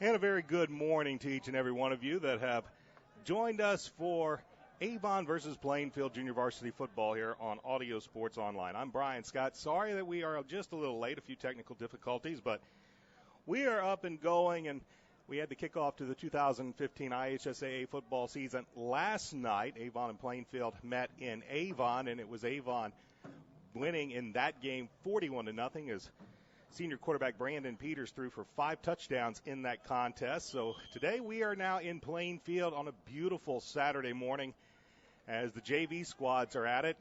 And a very good morning to each and every one of you that have joined us for Avon versus Plainfield Junior Varsity Football here on Audio Sports Online. I'm Brian Scott. Sorry that we are just a little late, a few technical difficulties, but we are up and going, and we had the kickoff to the 2015 IHSAA football season last night. Avon and Plainfield met in Avon, and it was Avon winning in that game 41-0 as senior quarterback Brandon Peters threw for 5 touchdowns in that contest. So today we are now in Plainfield on a beautiful Saturday morning as the JV squads are at it.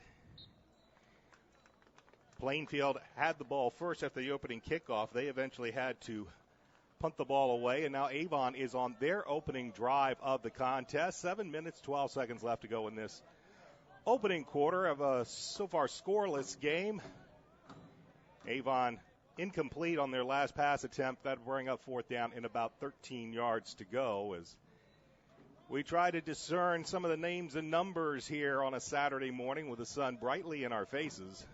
Plainfield had the ball first after the opening kickoff. They eventually had to punt the ball away, and now Avon is on their opening drive of the contest. 7 minutes, 12 seconds left to go in this opening quarter of a so far scoreless game. Avon incomplete on their last pass attempt. That would bring up fourth down in about 13 yards to go as we try to discern some of the names and numbers here on a Saturday morning with the sun brightly in our faces.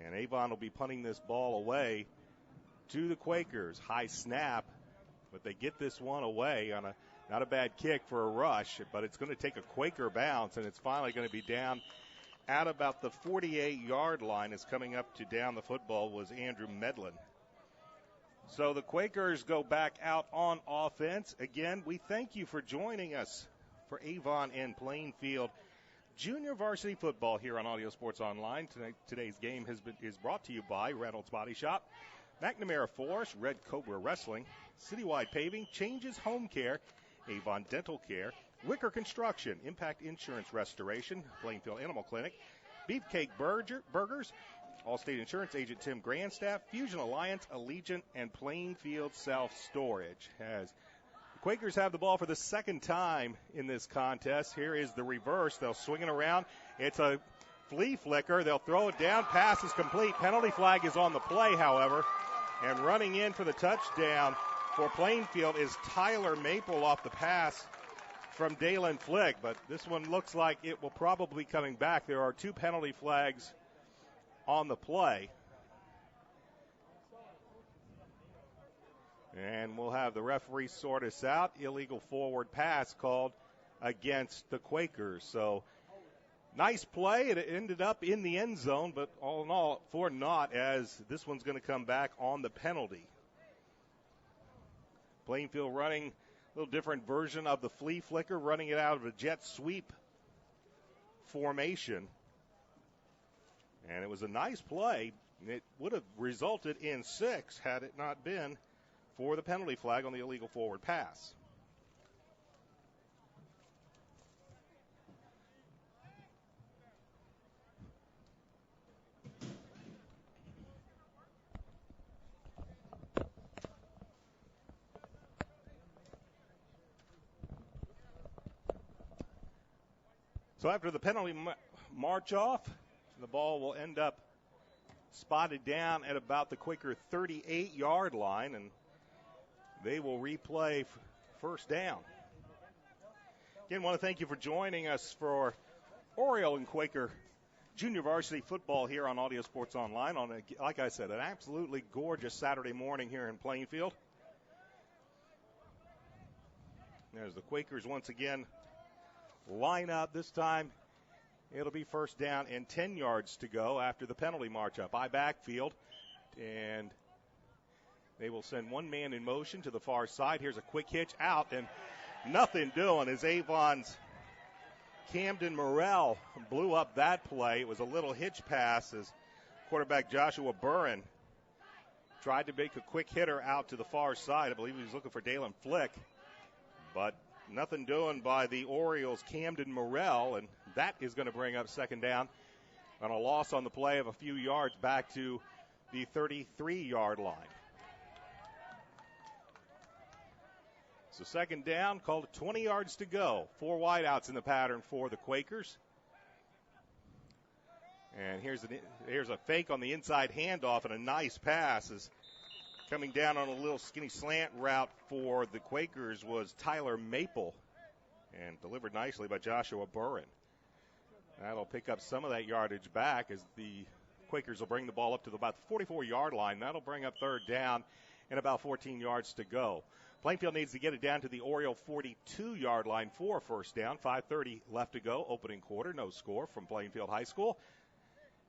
And Avon will be punting this ball away to the Quakers. High snap, but they get this one away on a not a bad kick for a rush, but it's going to take a Quaker bounce, and it's finally going to be down at about the 48-yard line. Is coming up to down the football was Andrew Medlin. So the Quakers go back out on offense. Again, we thank you for joining us for Avon and Plainfield Junior Varsity Football here on Audio Sports Online. Today's game is brought to you by Reynolds Body Shop, McNamara Forest, Red Cobra Wrestling, Citywide Paving, Changes Home Care, Avon Dental Care, Wicker Construction, Impact Insurance Restoration, Plainfield Animal Clinic, Beefcake Burgers, Allstate Insurance Agent Tim Grandstaff, Fusion Alliance, Allegiant, and Plainfield Self-Storage. As the Quakers have the ball for the second time in this contest. Here is the reverse. They'll swing it around. It's a flea flicker. They'll throw it down. Pass is complete. Penalty flag is on the play, however. And running in for the touchdown for Plainfield is Tyler Maple off the pass from Dalen Flick. But this one looks like it will probably be coming back. There are 2 penalty flags on the play. And we'll have the referee sort us out. Illegal forward pass called against the Quakers. So nice play. It ended up in the end zone, but all in all, for naught, as this one's going to come back on the penalty. Plainfield running a little different version of the flea flicker, running it out of a jet sweep formation. And it was a nice play. It would have resulted in 6 had it not been for the penalty flag on the illegal forward pass. So after the penalty march off, the ball will end up spotted down at about the Quaker 38-yard line, and they will replay first down. Again, want to thank you for joining us for Oriole and Quaker Junior Varsity Football here on Audio Sports Online on, like I said, an absolutely gorgeous Saturday morning here in Plainfield. As the Quakers once again line up. This time it'll be first down and 10 yards to go after the penalty march up. I backfield, and they will send one man in motion to the far side. Here's a quick hitch out, and nothing doing as Avon's Camden Morrell blew up that play. It was a little hitch pass as quarterback Joshua Burren tried to make a quick hitter out to the far side. I believe he was looking for Dalen Flick, but nothing doing by the Orioles' Camden Morrell, and that is going to bring up second down on a loss on the play of a few yards back to the 33-yard line. So second down, called 20 yards to go. 4 wideouts in the pattern for the Quakers. And here's a fake on the inside handoff, and a nice pass is coming down on a little skinny slant route for the Quakers was Tyler Maple, and delivered nicely by Joshua Burren. That'll pick up some of that yardage back as the Quakers will bring the ball up to about the 44-yard line. That'll bring up third down and about 14 yards to go. Plainfield needs to get it down to the Oriole 42-yard line for a first down. 5:30 left to go, opening quarter. No score from Plainfield High School.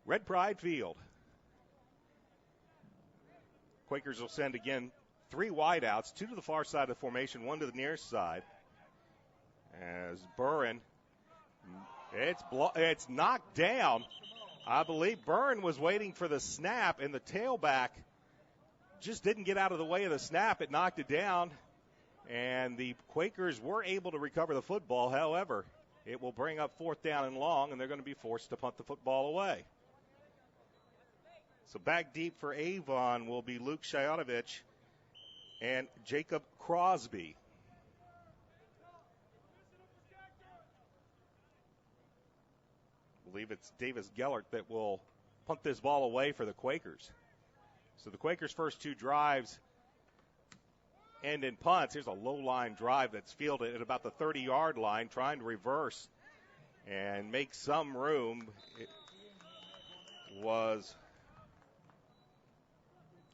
Red Pride Field. Quakers will send again 3 wideouts, 2 to the far side of the formation, 1 to the near side. As Burren, it's knocked down. I believe Burren was waiting for the snap, and the tailback just didn't get out of the way of the snap. It knocked it down, and the Quakers were able to recover the football. However, it will bring up fourth down and long, and they're going to be forced to punt the football away. So back deep for Avon will be Luke Shiotovich and Jacob Crosby. I believe it's Davis Gellert that will punt this ball away for the Quakers. So the Quakers' first 2 drives end in punts. Here's a low-line drive that's fielded at about the 30-yard line, trying to reverse and make some room. It was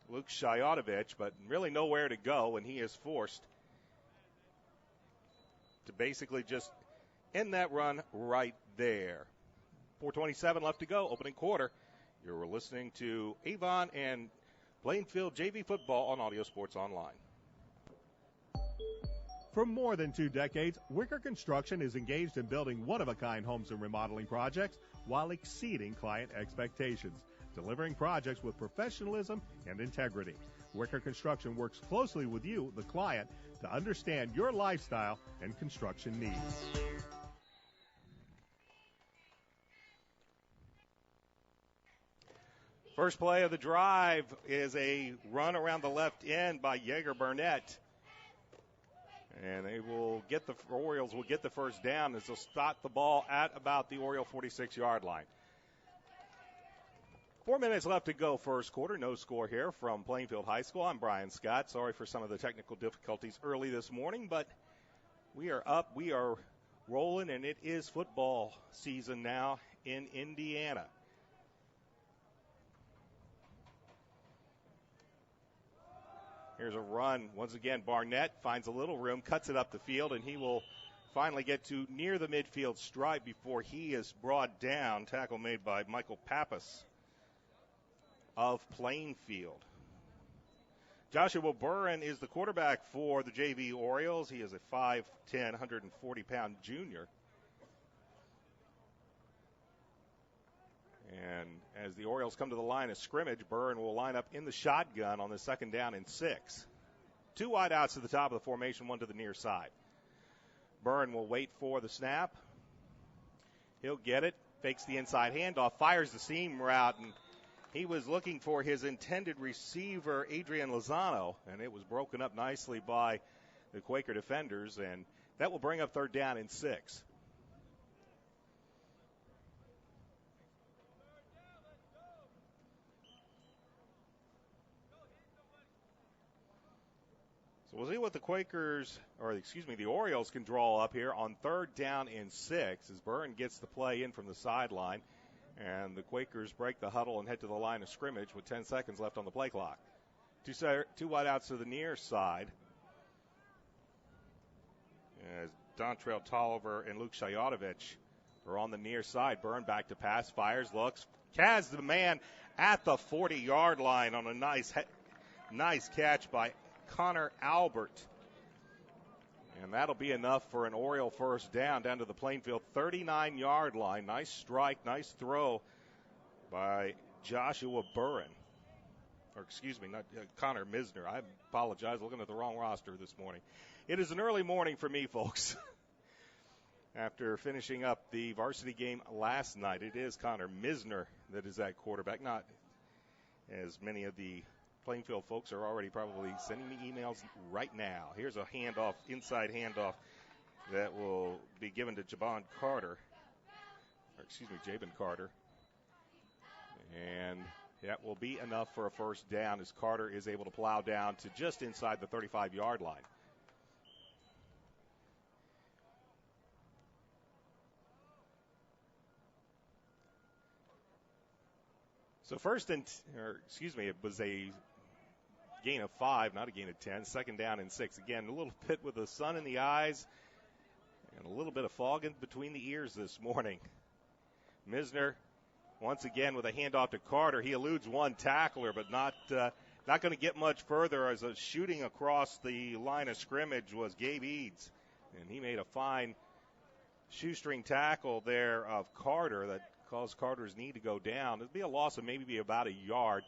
Luke Shiotovich, but really nowhere to go, and he is forced to basically just end that run right there. 4:27 left to go, opening quarter. You're listening to Avon and Plainfield JV football on Audio Sports Online. For more than 2 decades, Wicker Construction is engaged in building one-of-a-kind homes and remodeling projects while exceeding client expectations, delivering projects with professionalism and integrity. Wicker Construction works closely with you, the client, to understand your lifestyle and construction needs. First play of the drive is a run around the left end by Yeager Burnett. And Orioles will get the first down as they'll stop the ball at about the Oriole 46-yard line. 4 minutes left to go first quarter. No score here from Plainfield High School. I'm Brian Scott. Sorry for some of the technical difficulties early this morning, but we are up. We are rolling, and it is football season now in Indiana. Here's a run. Once again, Barnett finds a little room, cuts it up the field, and he will finally get to near the midfield stripe before he is brought down. Tackle made by Michael Pappas of Plainfield. Joshua Burren is the quarterback for the JV Orioles. He is a 5'10", 140-pound junior. And as the Orioles come to the line of scrimmage, Burren will line up in the shotgun on the second down and 6. 2 wideouts to the top of the formation, 1 to the near side. Burren will wait for the snap. He'll get it, fakes the inside handoff, fires the seam route, and he was looking for his intended receiver, Adrian Lozano, and it was broken up nicely by the Quaker defenders, and that will bring up third down and 6. So we'll see what the Orioles can draw up here on third down and 6 as Burren gets the play in from the sideline, and the Quakers break the huddle and head to the line of scrimmage with 10 seconds left on the play clock. Two wideouts to the near side as Dontrell Tolliver and Luke Shiotovich are on the near side. Burren back to pass, fires, looks, has the man at the 40-yard line on a nice catch by Connor Albert. And that'll be enough for an Oriole first down to the Plainfield 39-yard line. Nice strike, nice throw by Joshua Burren. Or not Connor Misner. I apologize, looking at the wrong roster this morning. It is an early morning for me, folks. After finishing up the varsity game last night, it is Connor Misner that is at quarterback. Not as many of the Plainfield folks are already probably sending me emails right now. Here's a handoff, inside handoff, that will be given to Jabon Carter. Jabin Carter. And that will be enough for a first down as Carter is able to plow down to just inside the 35-yard line. So it was a gain of 5, not a gain of 10. Second down and 6. Again, a little bit with the sun in the eyes and a little bit of fog in between the ears this morning. Misner once again with a handoff to Carter. He eludes one tackler, but not going to get much further as a shooting across the line of scrimmage was Gabe Eads. And he made a fine shoestring tackle there of Carter that caused Carter's knee to go down. It'd be a loss of maybe about a yard,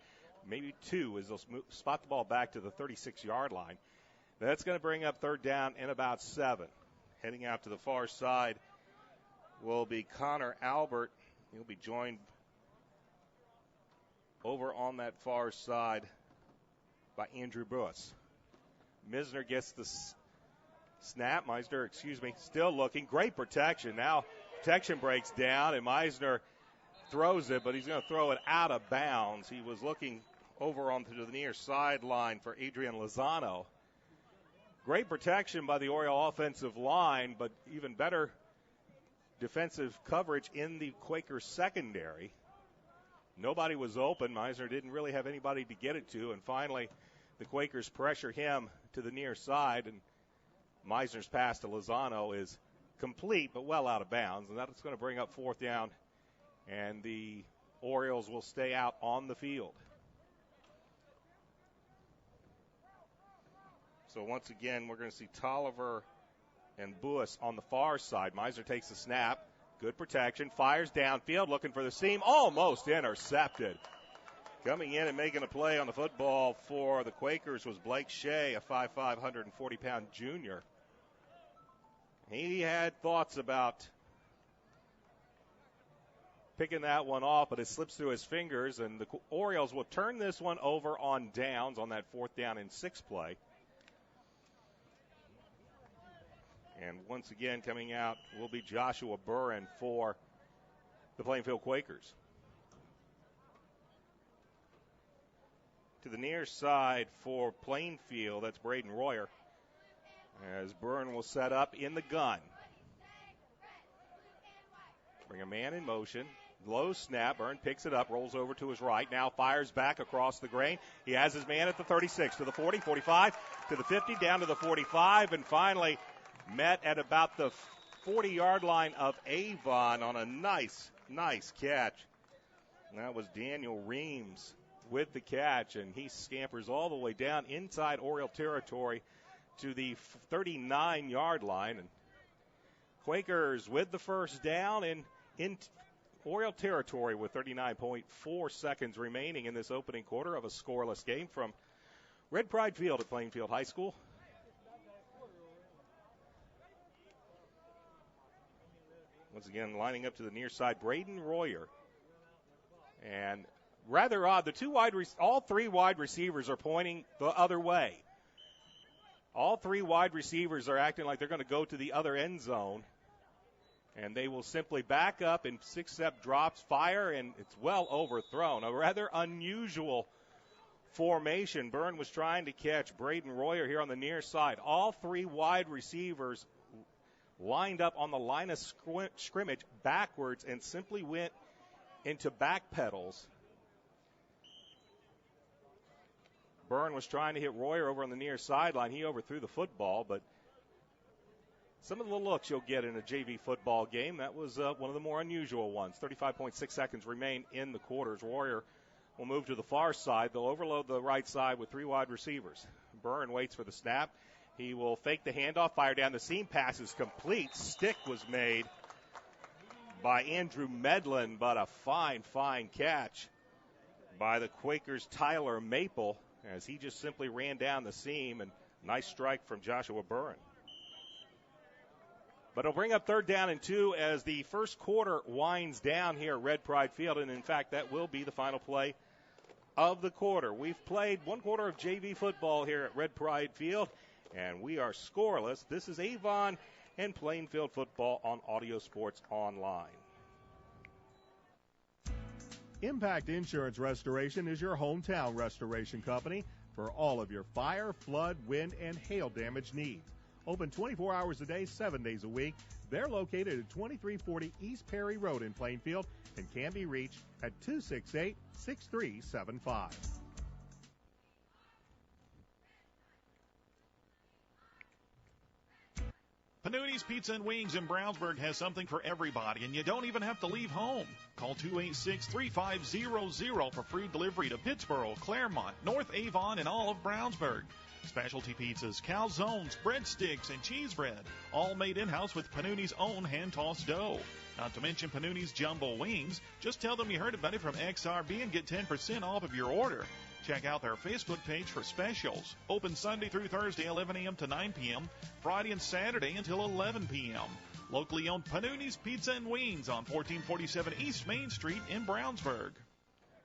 maybe 2, as they'll spot the ball back to the 36-yard line. That's going to bring up third down and about 7. Heading out to the far side will be Connor Albert. He'll be joined over on that far side by Andrew Buss. Misner gets the snap. Meisner, still looking. Great protection. Now protection breaks down, and Meisner throws it, but he's going to throw it out of bounds. He was looking over onto the near sideline for Adrian Lozano. Great protection by the Oriole offensive line, but even better defensive coverage in the Quakers secondary. Nobody was open. Meisner didn't really have anybody to get it to, and finally the Quakers pressure him to the near side, and Meisner's pass to Lozano is complete but well out of bounds, and that's going to bring up fourth down, and the Orioles will stay out on the field. So once again, we're going to see Tolliver and Buss on the far side. Meisner takes the snap. Good protection. Fires downfield, looking for the seam. Almost intercepted. Coming in and making a play on the football for the Quakers was Blake Shea, a 5'5", 140-pound junior. He had thoughts about picking that one off, but it slips through his fingers, and the Orioles will turn this one over on downs on that 4th down and 6 play. And once again, coming out will be Joshua Burren for the Plainfield Quakers. To the near side for Plainfield, that's Braden Royer, as Burren will set up in the gun. Bring a man in motion. Low snap. Burren picks it up, rolls over to his right. Now fires back across the grain. He has his man at the 36, to the 40, 45, to the 50, down to the 45, and finally met at about the 40-yard line of Avon on a nice catch. And that was Daniel Reams with the catch, and he scampers all the way down inside Oriole territory to the 39-yard line. And Quakers with the first down and in Oriole territory with 39.4 seconds remaining in this opening quarter of a scoreless game from Red Pride Field at Plainfield High School. Once again, lining up to the near side, Braden Royer. And rather odd, all 3 wide receivers are pointing the other way. All 3 wide receivers are acting like they're going to go to the other end zone. And they will simply back up in 6-step drops, fire, and it's well overthrown. A rather unusual formation. Burren was trying to catch Braden Royer here on the near side. All 3 wide receivers lined up on the line of scrimmage backwards and simply went into back pedals. Burren was trying to hit Royer over on the near sideline. He overthrew the football, but some of the looks you'll get in a JV football game, that was one of the more unusual ones. 35.6 seconds remain in the quarters. Royer will move to the far side. They'll overload the right side with 3 wide receivers. Burren waits for the snap. He will fake the handoff, fire down the seam, pass is complete. Stick was made by Andrew Medlin, but a fine catch by the Quakers' Tyler Maple as he just simply ran down the seam, and nice strike from Joshua Burren. But it'll bring up third down and 2 as the first quarter winds down here at Red Pride Field, and in fact that will be the final play of the quarter. We've played 1 quarter of JV football here at Red Pride Field, and we are scoreless. This is Avon and Plainfield football on Audio Sports Online. Impact Insurance Restoration is your hometown restoration company for all of your fire, flood, wind, and hail damage needs. Open 24 hours a day, 7 days a week. They're located at 2340 East Perry Road in Plainfield and can be reached at 268-6375. Panuni's Pizza and Wings in Brownsburg has something for everybody, and you don't even have to leave home. Call 286-3500 for free delivery to Pittsboro, Claremont, North Avon, and all of Brownsburg. Specialty pizzas, calzones, breadsticks, and cheese bread, all made in-house with Panuni's own hand-tossed dough. Not to mention Panuni's jumbo wings. Just tell them you heard about it from XRB and get 10% off of your order. Check out their Facebook page for specials. Open Sunday through Thursday, 11 a.m. to 9 p.m., Friday and Saturday until 11 p.m. Locally owned Panuni's Pizza and Wings on 1447 East Main Street in Brownsburg.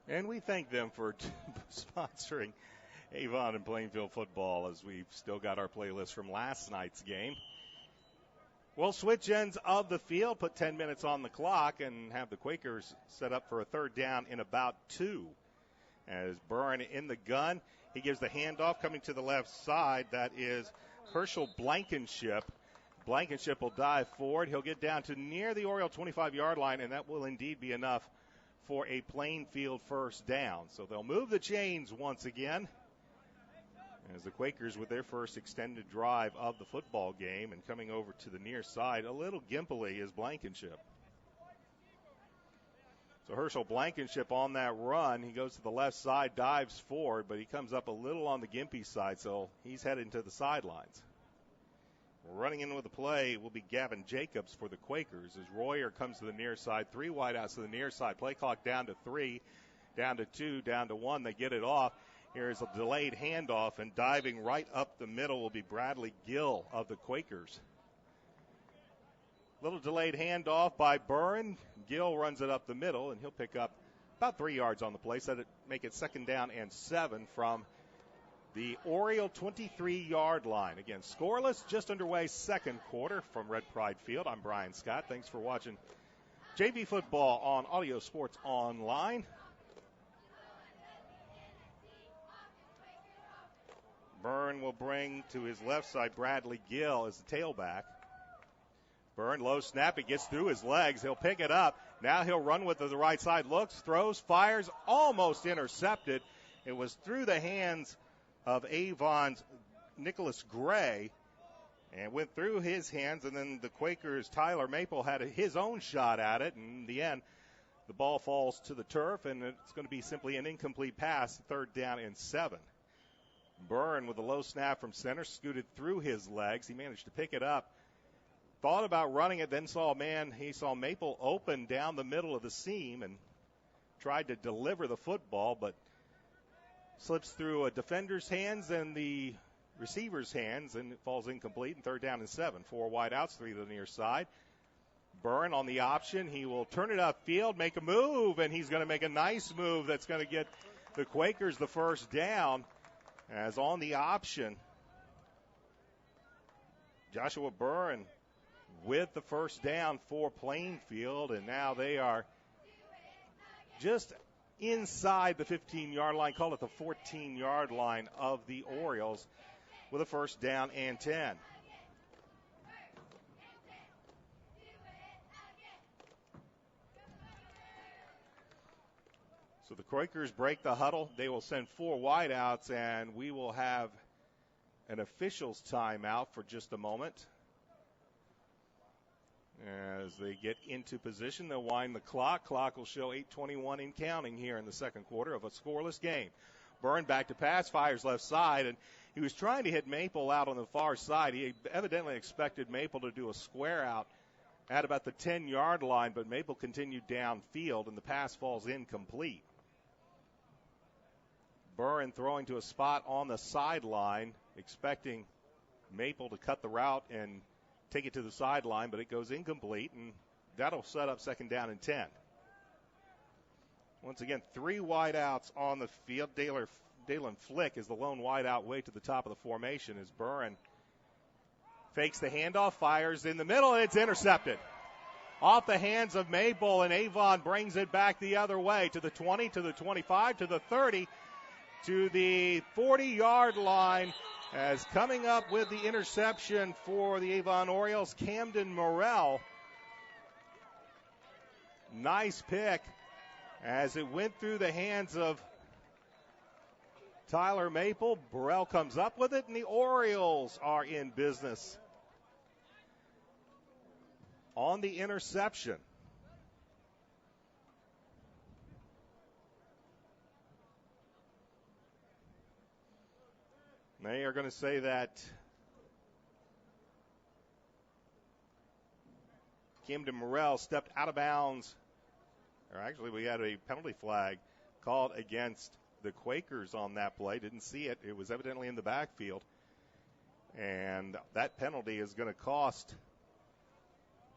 And we thank them for sponsoring Avon and Plainfield football, as we've still got our playlist from last night's game. We'll switch ends of the field, put 10 minutes on the clock, and have the Quakers set up for a third down in about 2. As Byrne in the gun, he gives the handoff coming to the left side. That is Herschel Blankenship. Blankenship will dive forward. He'll get down to near the Oriole 25-yard line, and that will indeed be enough for a Plainfield first down. So they'll move the chains once again as the Quakers with their first extended drive of the football game, and coming over to the near side, a little gimpily, is Blankenship. So Herschel Blankenship on that run. He goes to the left side, dives forward, but he comes up a little on the gimpy side, so he's heading to the sidelines. Running in with the play will be Gavin Jacobs for the Quakers as Royer comes to the near side. 3 wideouts to the near side. Play clock down to 3, down to 2, down to 1. They get it off. Here's a delayed handoff, and diving right up the middle will be Bradley Gill of the Quakers. Little delayed handoff by Byrne. Gill runs it up the middle, and he'll pick up about 3 yards on the play, so that make it second down and 7 from the Oriole 23-yard line. Again, scoreless, just underway second quarter from Red Pride Field. I'm Brian Scott. Thanks for watching JV football on Audio Sports Online. Byrne will bring to his left side Bradley Gill as the tailback. Byrne, low snap, it gets through his legs. He'll pick it up. Now he'll run with the right side, looks, throws, fires, almost intercepted. It was through the hands of Avon's Nicholas Gray and went through his hands, and then the Quakers' Tyler Maple had his own shot at it, and in the end, the ball falls to the turf, and it's going to be simply an incomplete pass, third down and 7. Byrne with a low snap from center, scooted through his legs. He managed to pick it up. Thought about running it, then saw Maple open down the middle of the seam and tried to deliver the football, but slips through a defender's hands and the receiver's hands, and it falls incomplete, and third down and 7. 4 wideouts, 3 to the near side. Byrne on the option. He will turn it upfield, make a move, and he's going to make a nice move that's going to get the Quakers the first down. As on the option, Joshua Byrne with the first down for Plainfield, and now they are just inside the 15-yard line, call it the 14-yard line of the Orioles, with a first down and 10. So the Quakers break the huddle. They will send 4 wideouts, and we will have an official's timeout for just a moment. As they get into position, they'll wind the clock. Clock will show 8:21 in counting here in the second quarter of a scoreless game. Byrne back to pass, fires left side, and he was trying to hit Maple out on the far side. He evidently expected Maple to do a square out at about the 10-yard line, but Maple continued downfield, and the pass falls incomplete. Byrne throwing to a spot on the sideline, expecting Maple to cut the route and take it to the sideline, but it goes incomplete, and that'll set up second down and 10. Once again, 3 wideouts on the field. Dalen Flick is the lone wideout way to the top of the formation as Byrne fakes the handoff, fires in the middle, and it's intercepted. off the hands of Maple, and Avon brings it back the other way to the 20, to the 25, to the 30, to the 40-yard line. As coming up with the interception for the Avon Orioles, Camden Morrell. Nice pick as it went through the hands of Tyler Maple. Burrell comes up with it, and the Orioles are in business on the interception. They are going to say that Camden Morrell stepped out of bounds. Or actually, we had a penalty flag called against the Quakers on that play. Didn't see it. It was evidently in the backfield. And that penalty is going to cost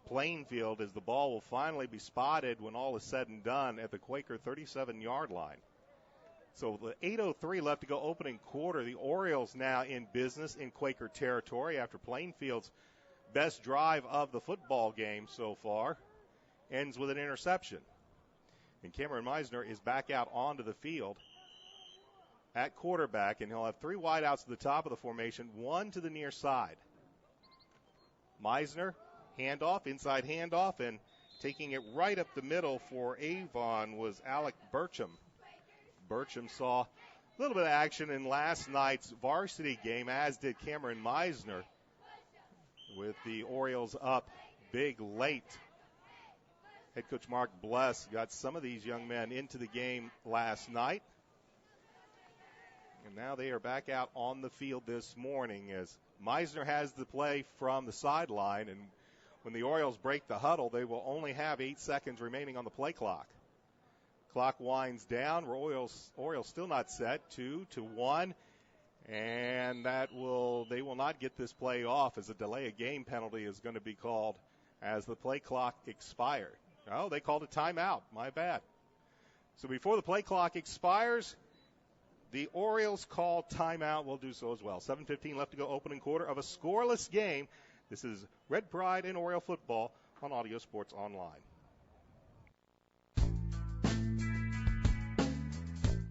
Plainfield, as the ball will finally be spotted when all is said and done at the Quaker 37-yard line. So the 8:03 left to go opening quarter. The Orioles now in business in Quaker territory after Plainfield's best drive of the football game so far ends with an interception. And Cameron Meisner is back out onto the field at quarterback, and he'll have three wideouts to the top of the formation, one to the near side. Meisner, handoff, inside handoff, and taking it right up the middle for Avon was Alec Burcham. Burcham saw a little bit of action in last night's varsity game, as did Cameron Meisner, with the Orioles up big late. Head coach Mark Bless got some of these young men into the game last night. And now they are back out on the field this morning as Meisner has the play from the sideline. And when the Orioles break the huddle, they will only have 8 seconds remaining on the play clock. Clock winds down. Orioles still not set. 2-1. And they will not get this play off, as a delay of game penalty is going to be called as the play clock expired. Oh, they called a timeout. My bad. So before the play clock expires, the Orioles call timeout. We'll do so as well. 7:15 left to go, opening quarter of a scoreless game. This is Red Pride and Oriole football on Audio Sports Online.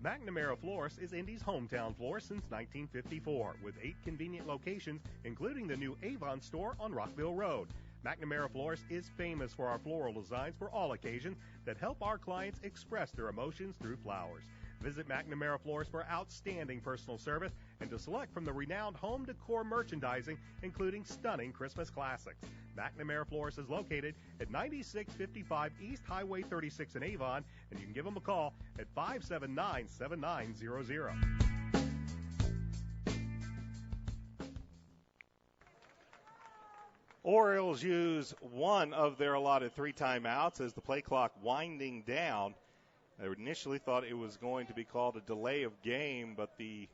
McNamara Florist is Indy's hometown florist since 1954, with 8 convenient locations, including the new Avon store on Rockville Road. McNamara Florist is famous for our floral designs for all occasions that help our clients express their emotions through flowers. Visit McNamara Florist for outstanding personal service and to select from the renowned home decor merchandising, including stunning Christmas classics. McNamara Florist is located at 9655 East Highway 36 in Avon, and you can give them a call at 579-7900. Orioles use one of their allotted 3 timeouts as the play clock winding down. They initially thought it was going to be called a delay of game, but the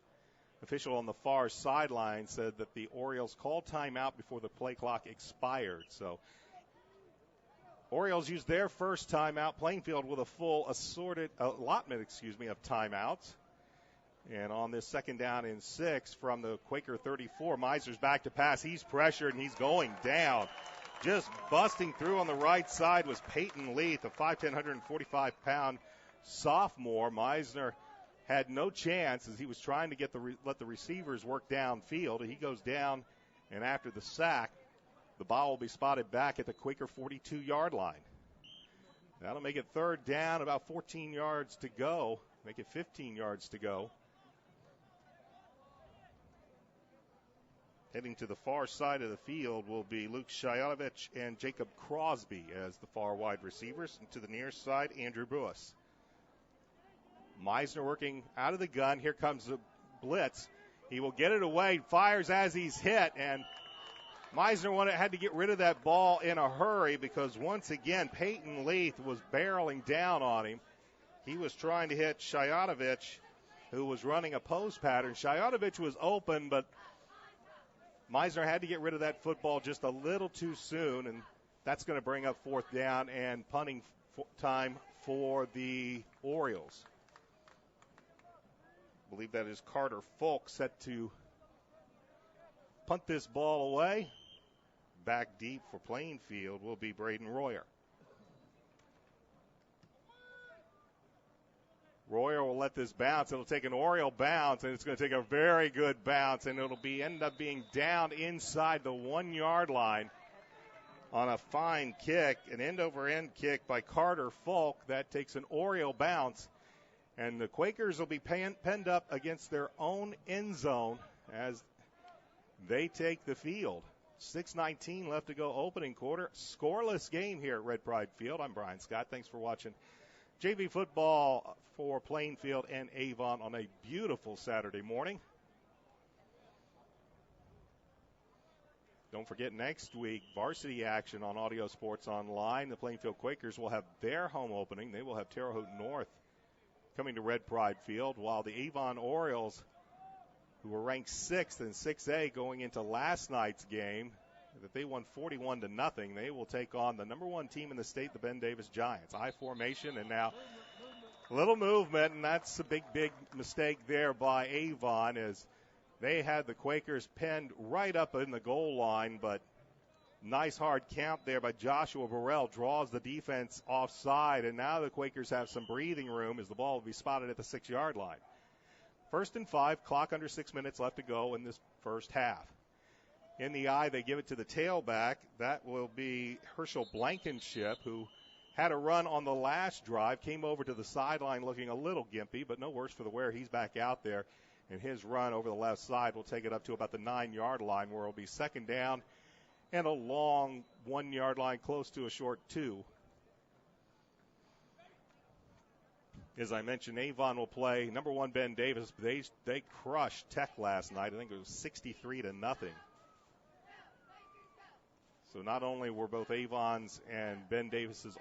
official on the far sideline said that the Orioles called timeout before the play clock expired. So Orioles used their first timeout. Plainfield with a full allotment of timeouts. And on this second down and 6 from the Quaker 34, Meisner's back to pass. He's pressured, and he's going down. Just busting through on the right side was Peyton Leith, a 5'10", 145-pound sophomore. Meisner had no chance as he was trying to let the receivers work downfield. He goes down, and after the sack, the ball will be spotted back at the Quaker 42-yard line. That'll make it third down, about 14 yards to go. Make it 15 yards to go. Heading to the far side of the field will be Luke Shayanovich and Jacob Crosby as the far wide receivers. And to the near side, Andrew Buis. Meisner working out of the gun. Here comes the blitz. He will get it away, fires as he's hit, and Meisner had to get rid of that ball in a hurry because once again Peyton Leith was barreling down on him. He was trying to hit Shayanovich, who was running a post pattern. Shayanovich was open, but Meisner had to get rid of that football just a little too soon, and that's going to bring up fourth down and punting time for the Orioles. I believe that is Carter Folk set to punt this ball away. Back deep for Plainfield will be Braden Royer. will let this bounce. It'll take an Oriole bounce, and it's going to take a very good bounce, and it'll end up being down inside the 1 yard line on a fine kick, an end-over-end kick by Carter Falk. That takes an Oriole bounce, and the Quakers will be penned up against their own end zone as they take the field. 6:19 left to go, opening quarter. Scoreless game here at Red Pride Field. I'm Brian Scott. Thanks for watching JV football for Plainfield and Avon on a beautiful Saturday morning. Don't forget, next week, varsity action on Audio Sports Online. The Plainfield Quakers will have their home opening. They will have Terre Haute North coming to Red Pride Field, while the Avon Orioles, who were ranked 6th in 6A going into last night's game, that they won 41-0. They will take on the number 1 team in the state, the Ben Davis Giants. I formation, and now a little movement, and that's a big mistake there by Avon, as they had the Quakers pinned right up in the goal line, but nice hard count there by Joshua Burrell draws the defense offside, and now the Quakers have some breathing room as the ball will be spotted at the 6 yard line. 1st and 5, clock under 6 minutes left to go in this first half. In the eye, they give it to the tailback. That will be Herschel Blankenship, who had a run on the last drive, came over to the sideline looking a little gimpy, but no worse for the wear. He's back out there, and his run over the left side will take it up to about the 9 yard line, where it'll be 2nd down and a long 1 yard line, close to a short 2. As I mentioned, Avon will play number 1 Ben Davis. They crushed Tech last night. I think it was 63-0. So not only were both Avon's and Ben Davis's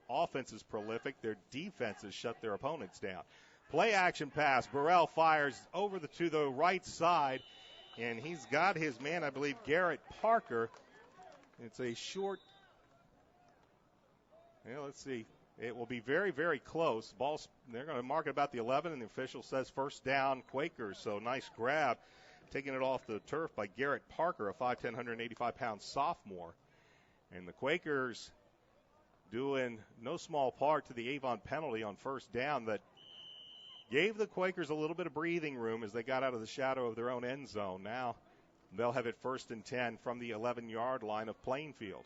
offenses prolific, their defenses shut their opponents down. Play action pass. Burrell fires over to the right side, and he's got his man, I believe, Garrett Parker. It's a short. Let's see. It will be very, very close. They're going to mark it about the 11, and the official says 1st down Quakers. So nice grab, taking it off the turf by Garrett Parker, a 5'10", 185-pound sophomore. And the Quakers doing no small part to the Avon penalty on 1st down that gave the Quakers a little bit of breathing room as they got out of the shadow of their own end zone. Now they'll have it 1st and 10 from the 11-yard line of Plainfield.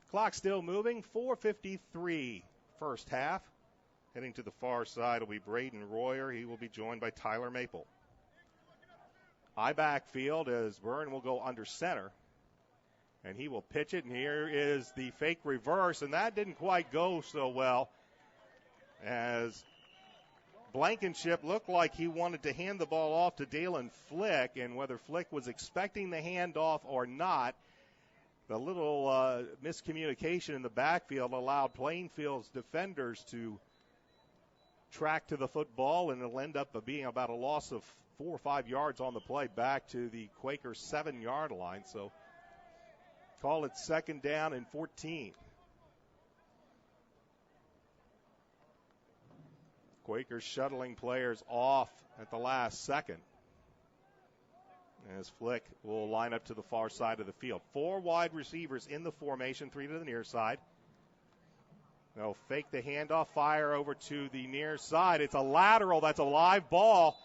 Clock still moving, 4:53 first half. Heading to the far side will be Braden Royer. He will be joined by Tyler Maple. I backfield as Byrne will go under center, and he will pitch it, and here is the fake reverse, and that didn't quite go so well as Blankenship looked like he wanted to hand the ball off to Dalen Flick, and whether Flick was expecting the handoff or not, the little miscommunication in the backfield allowed Plainfield's defenders to track to the football, and it'll end up being about a loss of 4 or 5 yards on the play back to the Quakers 7 yard line. So call it 2nd down and 14. Quakers shuttling players off at the last second, as Flick will line up to the far side of the field. 4 wide receivers in the formation, 3 to the near side. They'll fake the handoff, fire over to the near side. It's a lateral. That's a live ball.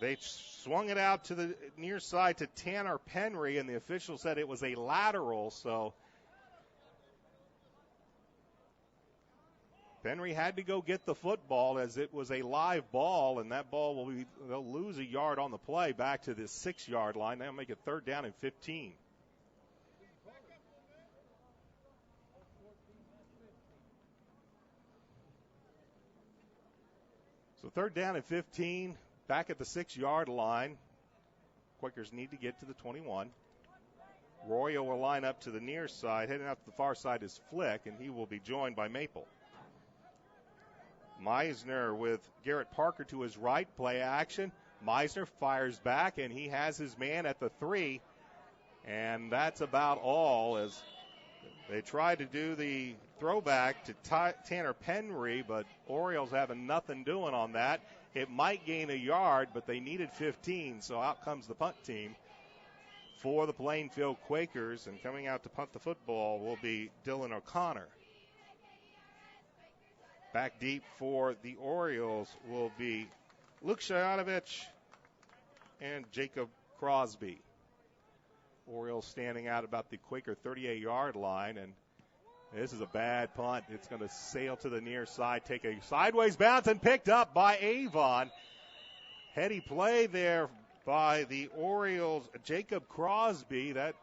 They swung it out to the near side to Tanner Penry, and the official said it was a lateral, so Penry had to go get the football as it was a live ball, and that ball they'll lose a yard on the play back to the 6 yard line. They'll make it 3rd down and 15. So 3rd down and 15, back at the 6 yard line. Quakers need to get to the 21. Royal will line up to the near side. Heading out to the far side is Flick, and he will be joined by Maple. Meisner with Garrett Parker to his right, play action. Meisner fires back, and he has his man at the 3. And that's about all, as they tried to do the throwback to Tanner Penry, but Orioles having nothing doing on that. It might gain a yard, but they needed 15, so out comes the punt team for the Plainfield Quakers. And coming out to punt the football will be Dylan O'Connor. Back deep for the Orioles will be Luke Shayanovich and Jacob Crosby. Orioles standing out about the Quaker 38-yard line, and this is a bad punt. It's going to sail to the near side, take a sideways bounce, and picked up by Avon. Heady play there by the Orioles. Jacob Crosby, that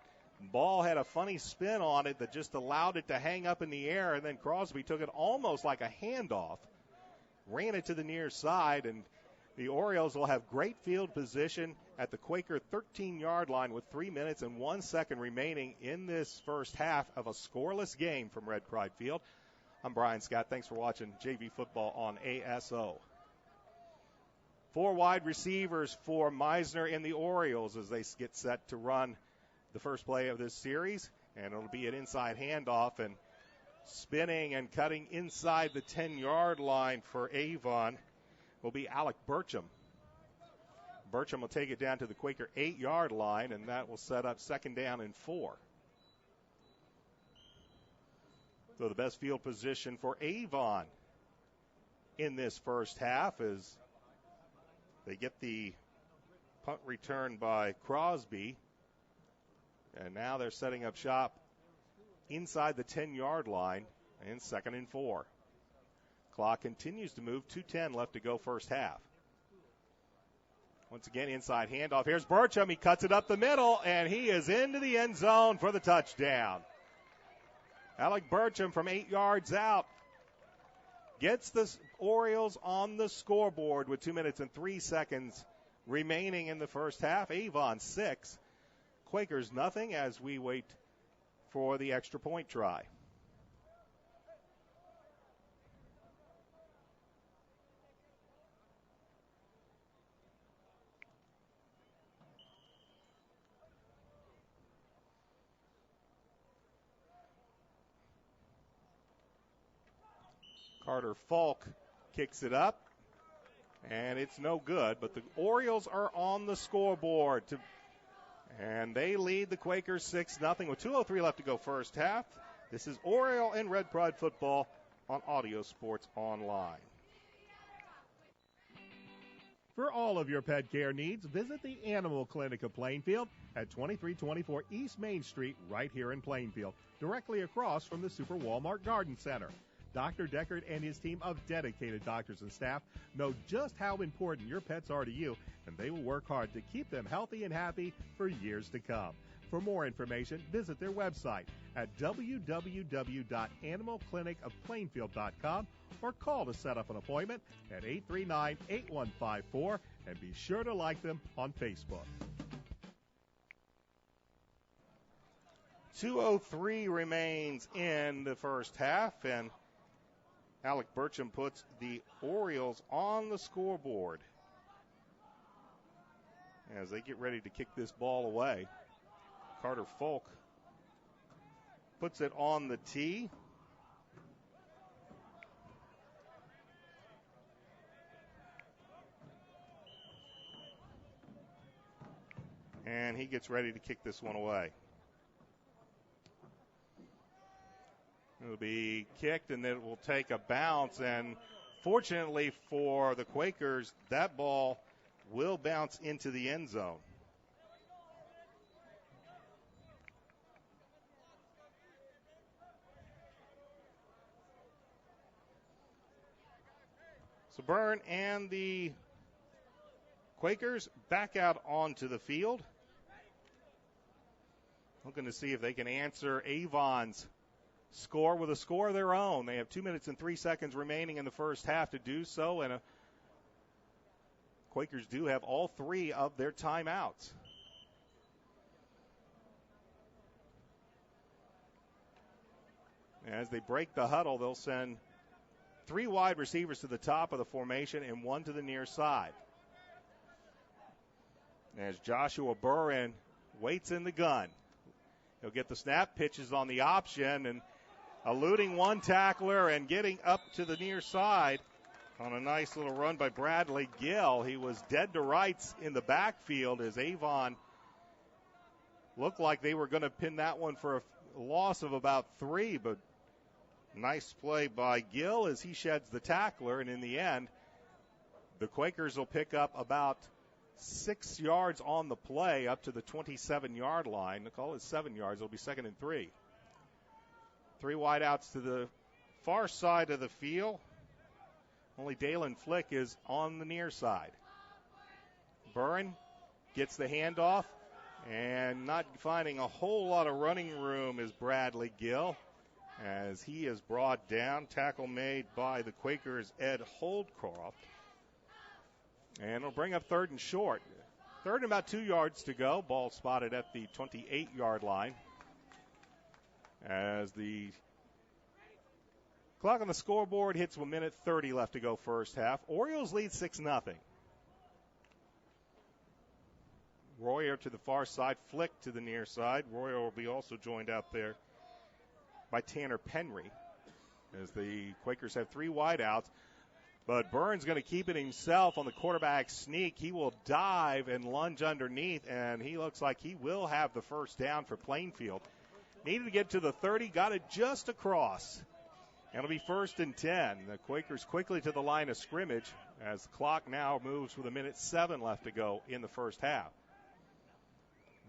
ball had a funny spin on it that just allowed it to hang up in the air, and then Crosby took it almost like a handoff, ran it to the near side, and the Orioles will have great field position at the Quaker 13-yard line with 3 minutes and 1 second remaining in this first half of a scoreless game from Red Pride Field. I'm Brian Scott. Thanks for watching JV football on ASO. 4 wide receivers for Meisner and the Orioles as they get set to run the first play of this series, and it'll be an inside handoff, and spinning and cutting inside the 10-yard line for Avon will be Alec Burcham. Burcham will take it down to the Quaker 8-yard line, and that will set up 2nd down and 4. So the best field position for Avon in this first half is they get the punt return by Crosby, and now they're setting up shop inside the 10-yard line in 2nd and 4. Clock continues to move, 2:10 left to go first half. Once again, inside handoff. Here's Burcham. He cuts it up the middle, and he is into the end zone for the touchdown. Alec Burcham from 8 yards out gets the Orioles on the scoreboard with 2 minutes and 3 seconds remaining in the first half. Avon 6, Quakers nothing as we wait for the extra point try. Carter Falk kicks it up, and it's no good, but the Orioles are on the scoreboard, and they lead the Quakers 6-0 with 2:03 left to go first half. This is Oriole and Red Pride football on Audio Sports Online. For all of your pet care needs, visit the Animal Clinic of Plainfield at 2324 East Main Street right here in Plainfield, directly across from the Super Walmart Garden Center. Dr. Deckard and his team of dedicated doctors and staff know just how important your pets are to you, and they will work hard to keep them healthy and happy for years to come. For more information, visit their website at www.animalclinicofplainfield.com or call to set up an appointment at 839-8154, and be sure to like them on Facebook. 2:03 remains in the first half, and Alec Burcham puts the Orioles on the scoreboard as they get ready to kick this ball away. Carter Falk puts it on the tee. And he gets ready to kick this one away. It'll be kicked, and it will take a bounce. And fortunately for the Quakers, that ball will bounce into the end zone. So Byrne and the Quakers back out onto the field, looking to see if they can answer Avon's score with a score of their own. They have 2 minutes and 3 seconds remaining in the first half to do so, and Quakers do have all 3 of their timeouts. As they break the huddle, they'll send 3 wide receivers to the top of the formation and 1 to the near side. As Joshua Burren waits in the gun. He'll get the snap, pitches on the option, and eluding one tackler and getting up to the near side on a nice little run by Bradley Gill. He was dead to rights in the backfield as Avon looked like they were going to pin that one for a loss of about 3, but Nice play by Gill as he sheds the tackler, and in the end, the Quakers will pick up about 6 yards on the play up to the 27-yard line. The call is 7 yards. It'll be 2nd and 3. 3 wideouts to the far side of the field. Only Dalen Flick is on the near side. Burren gets the handoff, and not finding a whole lot of running room is Bradley Gill, as he is brought down. Tackle made by the Quakers' Ed Holdcroft. And it'll bring up 3rd and short. 3rd and about 2 yards to go. Ball spotted at the 28-yard line. As the clock on the scoreboard hits 1 minute 30 left to go first half. Orioles lead 6-0. Royer to the far side, Flick to the near side. Royer will be also joined out there by Tanner Penry, as the Quakers have 3 wideouts. But Burns going to keep it himself on the quarterback sneak. He will dive and lunge underneath, and he looks like he will have the first down for Plainfield. Needed to get to the 30, got it just across. And it'll be 1st and 10. The Quakers quickly to the line of scrimmage as the clock now moves with 1 minute 7 left to go in the first half.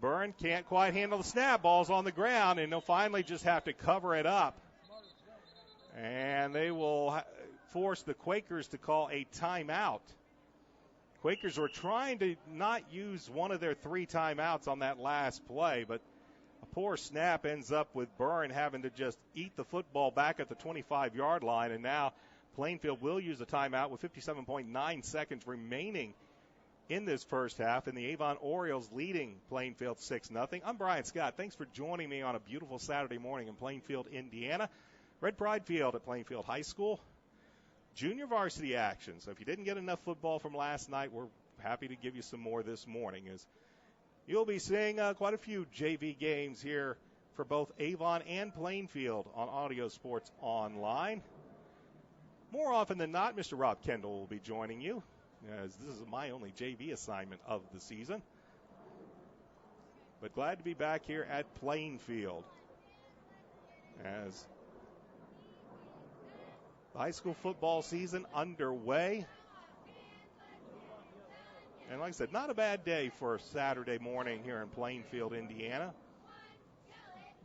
Byrne can't quite handle the snap. Ball's on the ground, and they'll finally just have to cover it up. And they will force the Quakers to call a timeout. Quakers were trying to not use one of their 3 timeouts on that last play, but a poor snap ends up with Byrne having to just eat the football back at the 25-yard line, and now Plainfield will use a timeout with 57.9 seconds remaining in this first half, and the Avon Orioles leading Plainfield 6-0. I'm Brian Scott. Thanks for joining me on a beautiful Saturday morning in Plainfield, Indiana. Red Pride Field at Plainfield High School. Junior varsity action. So if you didn't get enough football from last night, we're happy to give you some more this morning, as you'll be seeing quite a few JV games here for both Avon and Plainfield on Audio Sports Online. More often than not, Mr. Rob Kendall will be joining you, as this is my only JV assignment of the season. But glad to be back here at Plainfield, as the high school football season underway. And like I said, not a bad day for Saturday morning here in Plainfield, Indiana.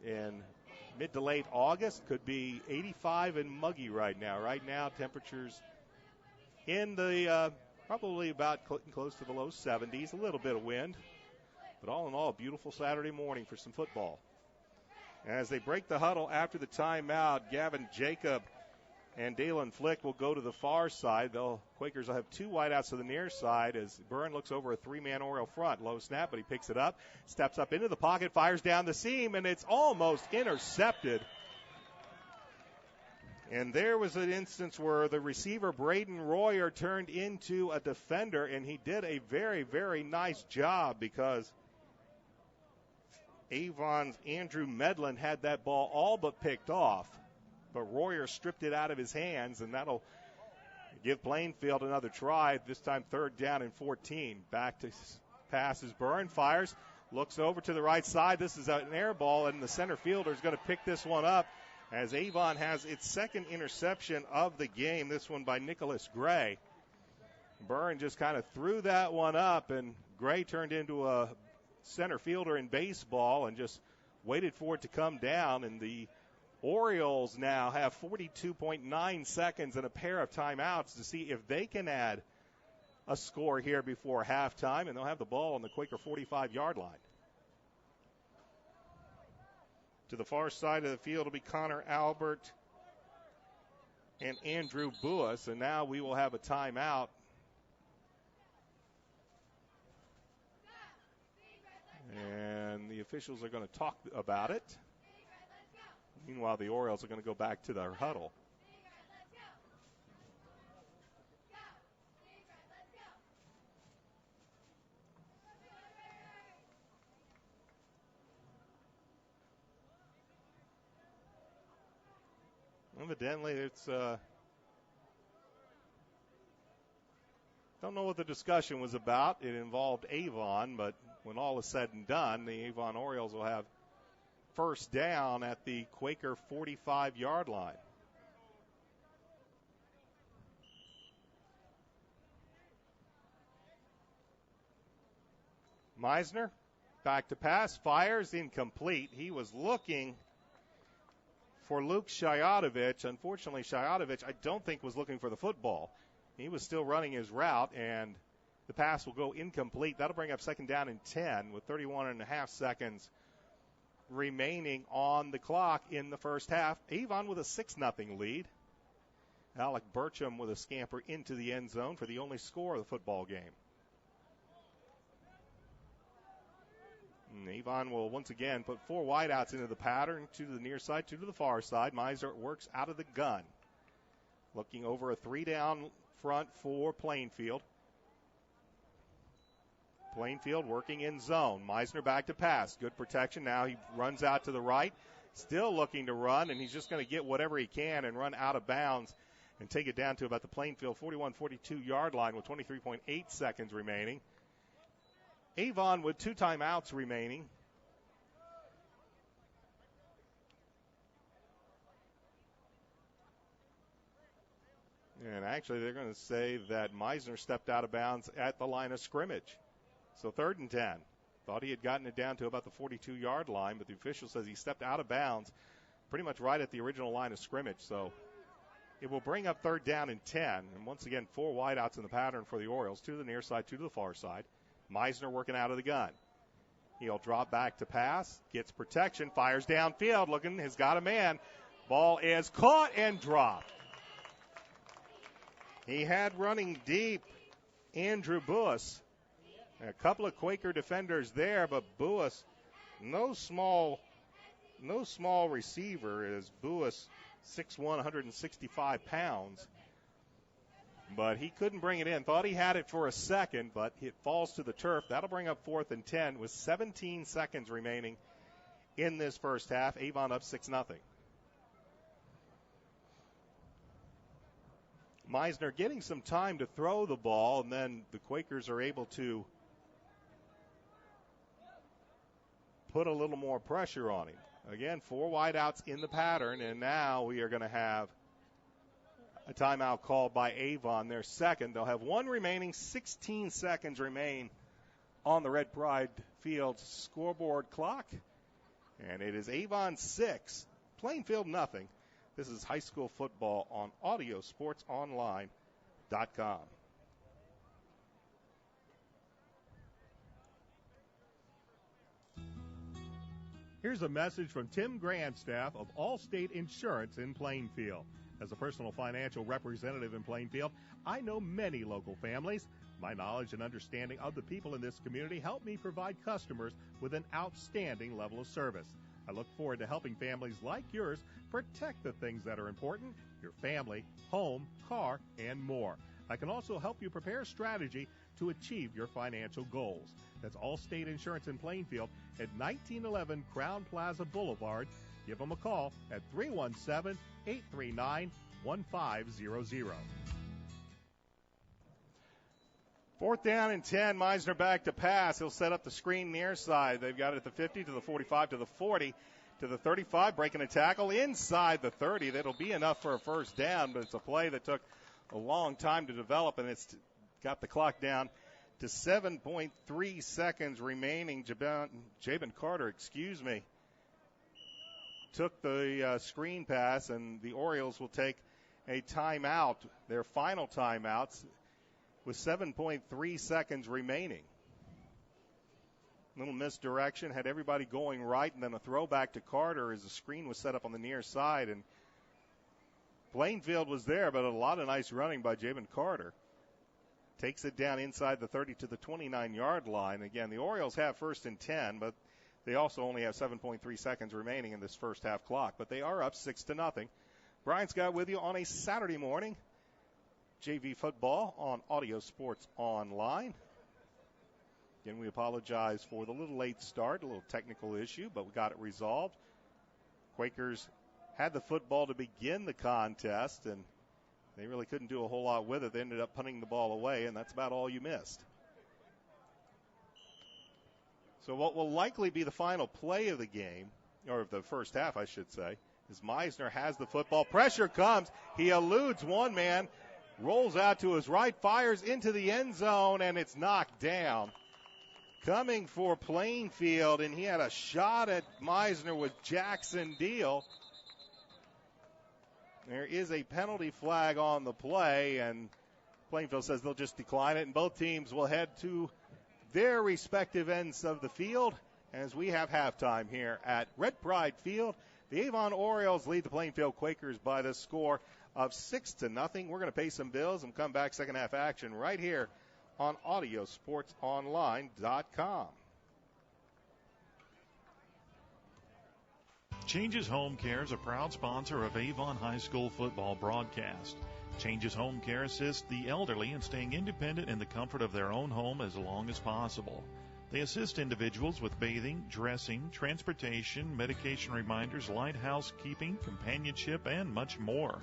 In mid to late August, could be 85 and muggy right now. Right now, temperatures in the probably about close to the low 70s, a little bit of wind. But all in all, a beautiful Saturday morning for some football. As they break the huddle after the timeout, Gavin Jacob and Dalen Flick will go to the far side. The Quakers will have 2 wideouts to the near side as Byrne looks over a 3-man Oriole front. Low snap, but he picks it up, steps up into the pocket, fires down the seam, and it's almost intercepted. And there was an instance where the receiver, Braden Royer, turned into a defender, and he did a very, very nice job, because Avon's Andrew Medlin had that ball all but picked off. But Royer stripped it out of his hands, and that'll give Plainfield another try, this time 3rd down and 14. Back to passes. Byrne fires, looks over to the right side. This is an air ball, and the center fielder is going to pick this one up, as Avon has its 2nd interception of the game, this one by Nicholas Gray. Byrne just kind of threw that one up, and Gray turned into a center fielder in baseball and just waited for it to come down, and the Orioles now have 42.9 seconds and a pair of timeouts to see if they can add a score here before halftime, and they'll have the ball on the Quaker 45-yard line. To the far side of the field will be Connor Albert and Andrew Buas, and now we will have a timeout. And the officials are going to talk about it. Meanwhile, the Orioles are going to go back to their huddle. Evidently, it's don't know what the discussion was about. It involved Avon, but when all is said and done, the Avon Orioles will have first down at the Quaker 45-yard line. Meisner back to pass, fires, incomplete. He was looking for Luke Shayatovich. Unfortunately, Shayatovich, I don't think, was looking for the football. He was still running his route, and the pass will go incomplete. That'll bring up second down and 10 with 31.5 seconds remaining on the clock in the first half. Avon with a 6-0 lead. Alec Burcham with a scamper into the end zone for the only score of the football game. And Avon will once again put 4 wideouts into the pattern, 2 to the near side, 2 to the far side. Meisner works out of the gun. Looking over a 3-down front for Plainfield. Plainfield working in zone. Meisner back to pass. Good protection. Now he runs out to the right. Still looking to run, and he's just going to get whatever he can and run out of bounds and take it down to about the Plainfield 41-42 yard line with 23.8 seconds remaining. Avon with 2 timeouts remaining. And actually, they're going to say that Meisner stepped out of bounds at the line of scrimmage. So 3rd and 10. Thought he had gotten it down to about the 42-yard line, but the official says he stepped out of bounds pretty much right at the original line of scrimmage. So it will bring up 3rd down and 10. And once again, 4 wideouts in the pattern for the Orioles, 2 to the near side, 2 to the far side. Meisner working out of the gun. He'll drop back to pass, gets protection, fires downfield, looking, has got a man. Ball is caught and dropped. He had running deep Andrew Buis. A couple of Quaker defenders there, but Buis, no small receiver, is Buis, 6'1", 165 pounds. But he couldn't bring it in. Thought he had it for a second, but it falls to the turf. That'll bring up 4th and 10 with 17 seconds remaining in this first half. Avon up 6-0. Meisner getting some time to throw the ball, and then the Quakers are able to put a little more pressure on him. Again, 4 wideouts in the pattern, and now we are going to have a timeout called by Avon, their second. They'll have 1 remaining, 16 seconds remain on the Red Pride Field scoreboard clock. And it is Avon 6, Plainfield nothing. This is high school football on AudioSportsOnline.com. Here's a message from Tim Grandstaff of Allstate Insurance in Plainfield. As a personal financial representative in Plainfield, I know many local families. My knowledge and understanding of the people in this community help me provide customers with an outstanding level of service. I look forward to helping families like yours protect the things that are important, your family, home, car, and more. I can also help you prepare a strategy to achieve your financial goals. That's Allstate Insurance in Plainfield at 1911 Crown Plaza Boulevard. Give them a call at 317-839-1500. 4th down and 10. Meisner back to pass. He'll set up the screen near side. They've got it at the 50, to the 45, to the 40, to the 35. Breaking a tackle inside the 30. That'll be enough for a first down, but it's a play that took a long time to develop, and it's got the clock down to 7.3 seconds remaining. Jabin Carter, took the screen pass, and the Orioles will take a timeout, their final timeouts, with 7.3 seconds remaining. Little misdirection, had everybody going right, and then a throwback to Carter as the screen was set up on the near side. And Plainfield was there, but a lot of nice running by Jabin Carter. Takes it down inside the 30 to the 29-yard line. Again, the Orioles have 1st and 10, but they also only have 7.3 seconds remaining in this first half clock. But they are up 6-0. Brian Scott with you on a Saturday morning. JV football on Audio Sports Online. Again, we apologize for the little late start, a little technical issue, but we got it resolved. Quakers had the football to begin the contest, and they really couldn't do a whole lot with it. They ended up punting the ball away, and that's about all you missed. So what will likely be the final play of the game, or of the first half, I should say, is Meisner has the football. Pressure comes. He eludes one man, rolls out to his right, fires into the end zone, and it's knocked down. coming for Plainfield, and he had a shot at Meisner with Jackson Deal. There is a penalty flag on the play, and Plainfield says they'll just decline it, and both teams will head to their respective ends of the field as we have halftime here at Red Pride Field. The Avon Orioles lead the Plainfield Quakers by the score of 6-0. We're going to pay some bills and come back second half action right here on AudioSportsOnline.com. Changes Home Care is a proud sponsor of Avon High School football broadcast. Changes Home Care assists the elderly in staying independent in the comfort of their own home as long as possible. They assist individuals with bathing, dressing, transportation, medication reminders, light housekeeping, companionship, and much more.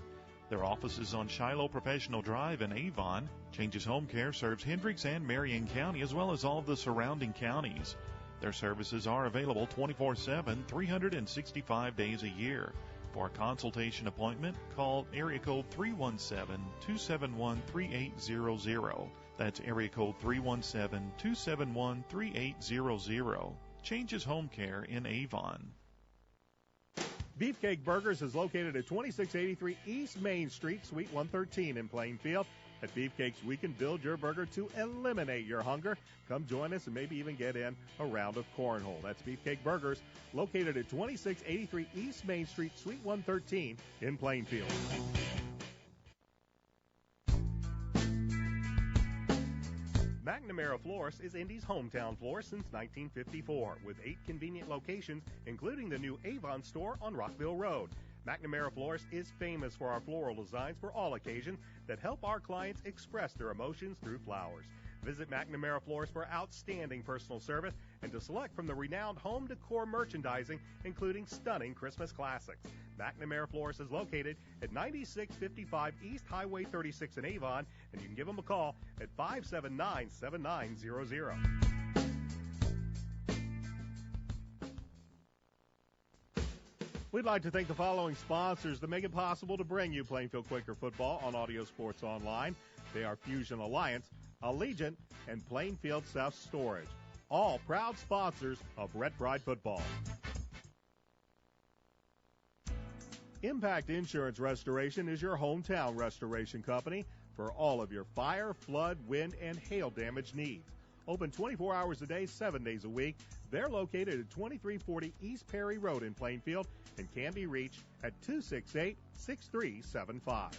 Their office is on Shiloh Professional Drive in Avon. Changes Home Care serves Hendricks and Marion County as well as all of the surrounding counties. Their services are available 24/7, 365 days a year. For a consultation appointment, call area code 317-271-3800. That's area code 317-271-3800. Changes Home Care in Avon. Beefcake Burgers is located at 2683 East Main Street, Suite 113 in Plainfield. At Beefcakes, we can build your burger to eliminate your hunger. Come join us and maybe even get in a round of cornhole. That's Beefcake Burgers, located at 2683 East Main Street, Suite 113 in Plainfield. McNamara Florist is Indy's hometown florist since 1954, with 8 convenient locations, including the new Avon store on Rockville Road. McNamara Florist is famous for our floral designs for all occasions that help our clients express their emotions through flowers. Visit McNamara Florist for outstanding personal service and to select from the renowned home decor merchandising, including stunning Christmas classics. McNamara Florist is located at 9655 East Highway 36 in Avon, and you can give them a call at 579-7900. We'd like to thank the following sponsors that make it possible to bring you Plainfield Quaker football on Audio Sports Online. They are Fusion Alliance, Allegiant, and Plainfield Self-Storage, all proud sponsors of Red Pride football. Impact Insurance Restoration is your hometown restoration company for all of your fire, flood, wind, and hail damage needs. Open 24 hours a day, 7 days a week. They're located at 2340 East Perry Road in Plainfield and can be reached at 268-6375.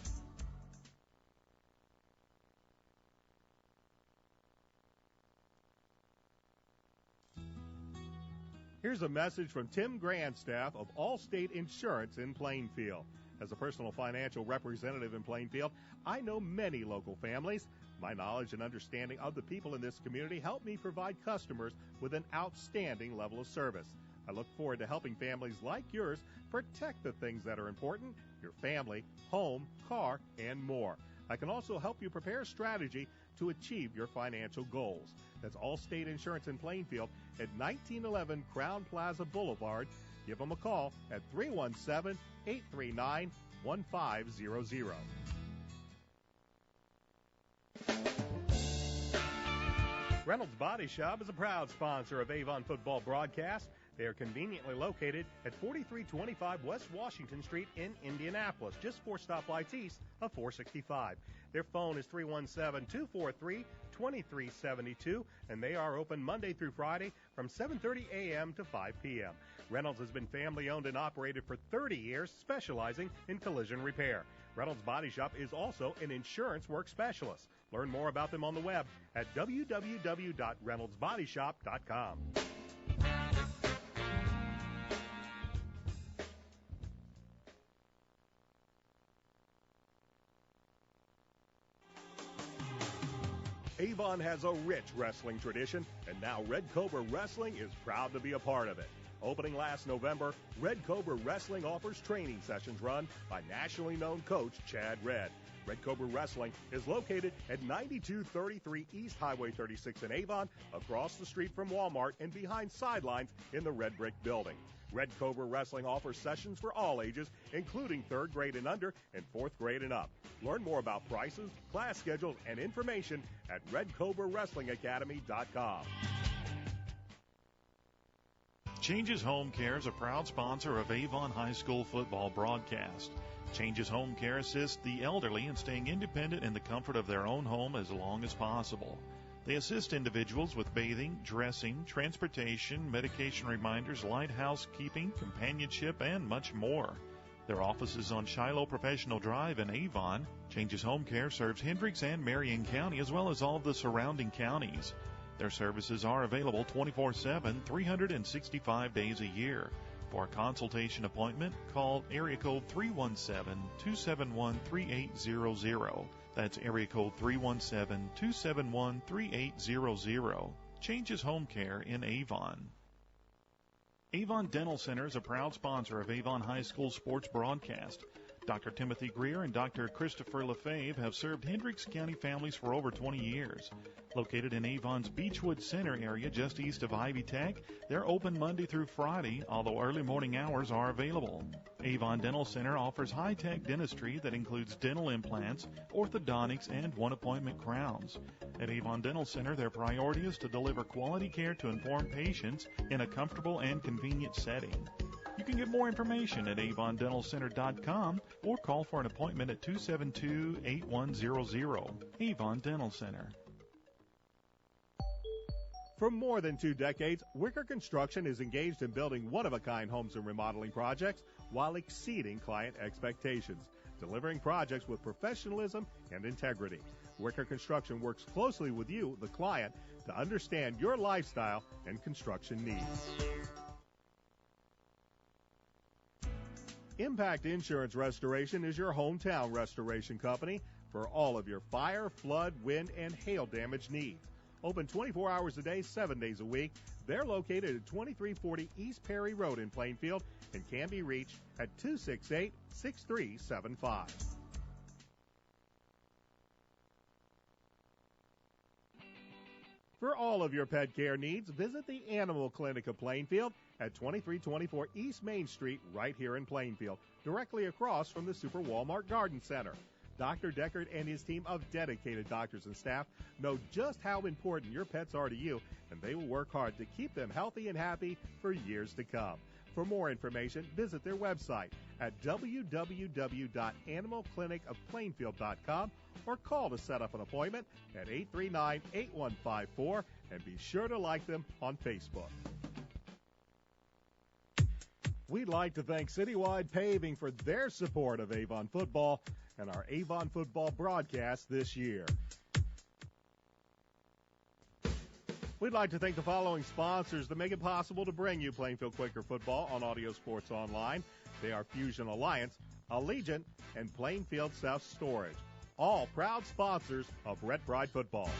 Here's a message from Tim Grandstaff of Allstate Insurance in Plainfield. As a personal financial representative in Plainfield, I know many local families. My knowledge and understanding of the people in this community help me provide customers with an outstanding level of service. I look forward to helping families like yours protect the things that are important, your family, home, car, and more. I can also help you prepare a strategy to achieve your financial goals. That's Allstate Insurance in Plainfield at 1911 Crown Plaza Boulevard. Give them a call at 317-839-1500. Reynolds Body Shop is a proud sponsor of Avon football broadcast. They are conveniently located at 4325 West Washington Street in Indianapolis, just 4 stoplights east of 465. Their phone is 317-243-2372, and they are open Monday through Friday from 7:30 a.m. to 5 p.m. Reynolds has been family-owned and operated for 30 years, specializing in collision repair. Reynolds Body Shop is also an insurance work specialist. Learn more about them on the web at www.reynoldsbodyshop.com. Avon has a rich wrestling tradition, and now Red Cobra Wrestling is proud to be a part of it. Opening last November, Red Cobra Wrestling offers training sessions run by nationally known coach Chad Red. Red Cobra Wrestling is located at 9233 East Highway 36 in Avon, across the street from Walmart and behind sidelines in the Red Brick Building. Red Cobra Wrestling offers sessions for all ages, including 3rd grade and under and 4th grade and up. Learn more about prices, class schedules, and information at RedCobraWrestlingAcademy.com. Changes Home Care is a proud sponsor of Avon High School football broadcast. Changes Home Care assists the elderly in staying independent in the comfort of their own home as long as possible. They assist individuals with bathing, dressing, transportation, medication reminders, light housekeeping, companionship, and much more. Their office is on Shiloh Professional Drive in Avon. Changes Home Care serves Hendricks and Marion County as well as all of the surrounding counties. Their services are available 24/7, 365 days a year. For a consultation appointment, call area code 317-271-3800. That's area code 317-271-3800. Changes Home Care in Avon. Avon Dental Center is a proud sponsor of Avon High School sports broadcast. Dr. Timothy Greer and Dr. Christopher Lefebvre have served Hendricks County families for over 20 years. Located in Avon's Beechwood Center area just east of Ivy Tech, they're open Monday through Friday, although early morning hours are available. Avon Dental Center offers high-tech dentistry that includes dental implants, orthodontics, and one-appointment crowns. At Avon Dental Center, their priority is to deliver quality care to informed patients in a comfortable and convenient setting. You can get more information at avondentalcenter.com or call for an appointment at 272-8100. Avon Dental Center. For more than 2 decades, Wicker Construction is engaged in building one-of-a-kind homes and remodeling projects while exceeding client expectations, delivering projects with professionalism and integrity. Wicker Construction works closely with you, the client, to understand your lifestyle and construction needs. Impact Insurance Restoration is your hometown restoration company for all of your fire, flood, wind, and hail damage needs. Open 24 hours a day, 7 days a week. They're located at 2340 East Perry Road in Plainfield and can be reached at 268-6375. For all of your pet care needs, visit the Animal Clinic of Plainfield at 2324 East Main Street right here in Plainfield, directly across from the Super Walmart Garden Center. Dr. Deckard and his team of dedicated doctors and staff know just how important your pets are to you, and they will work hard to keep them healthy and happy for years to come. For more information, visit their website at www.animalclinicofplainfield.com or call to set up an appointment at 839-8154, and be sure to like them on Facebook. We'd like to thank Citywide Paving for their support of Avon Football and our Avon Football broadcast this year. We'd like to thank the following sponsors that make it possible to bring you Plainfield Quaker football on Audio Sports Online. They are Fusion Alliance, Allegiant, and Plainfield Self-Storage, all proud sponsors of Red Pride football.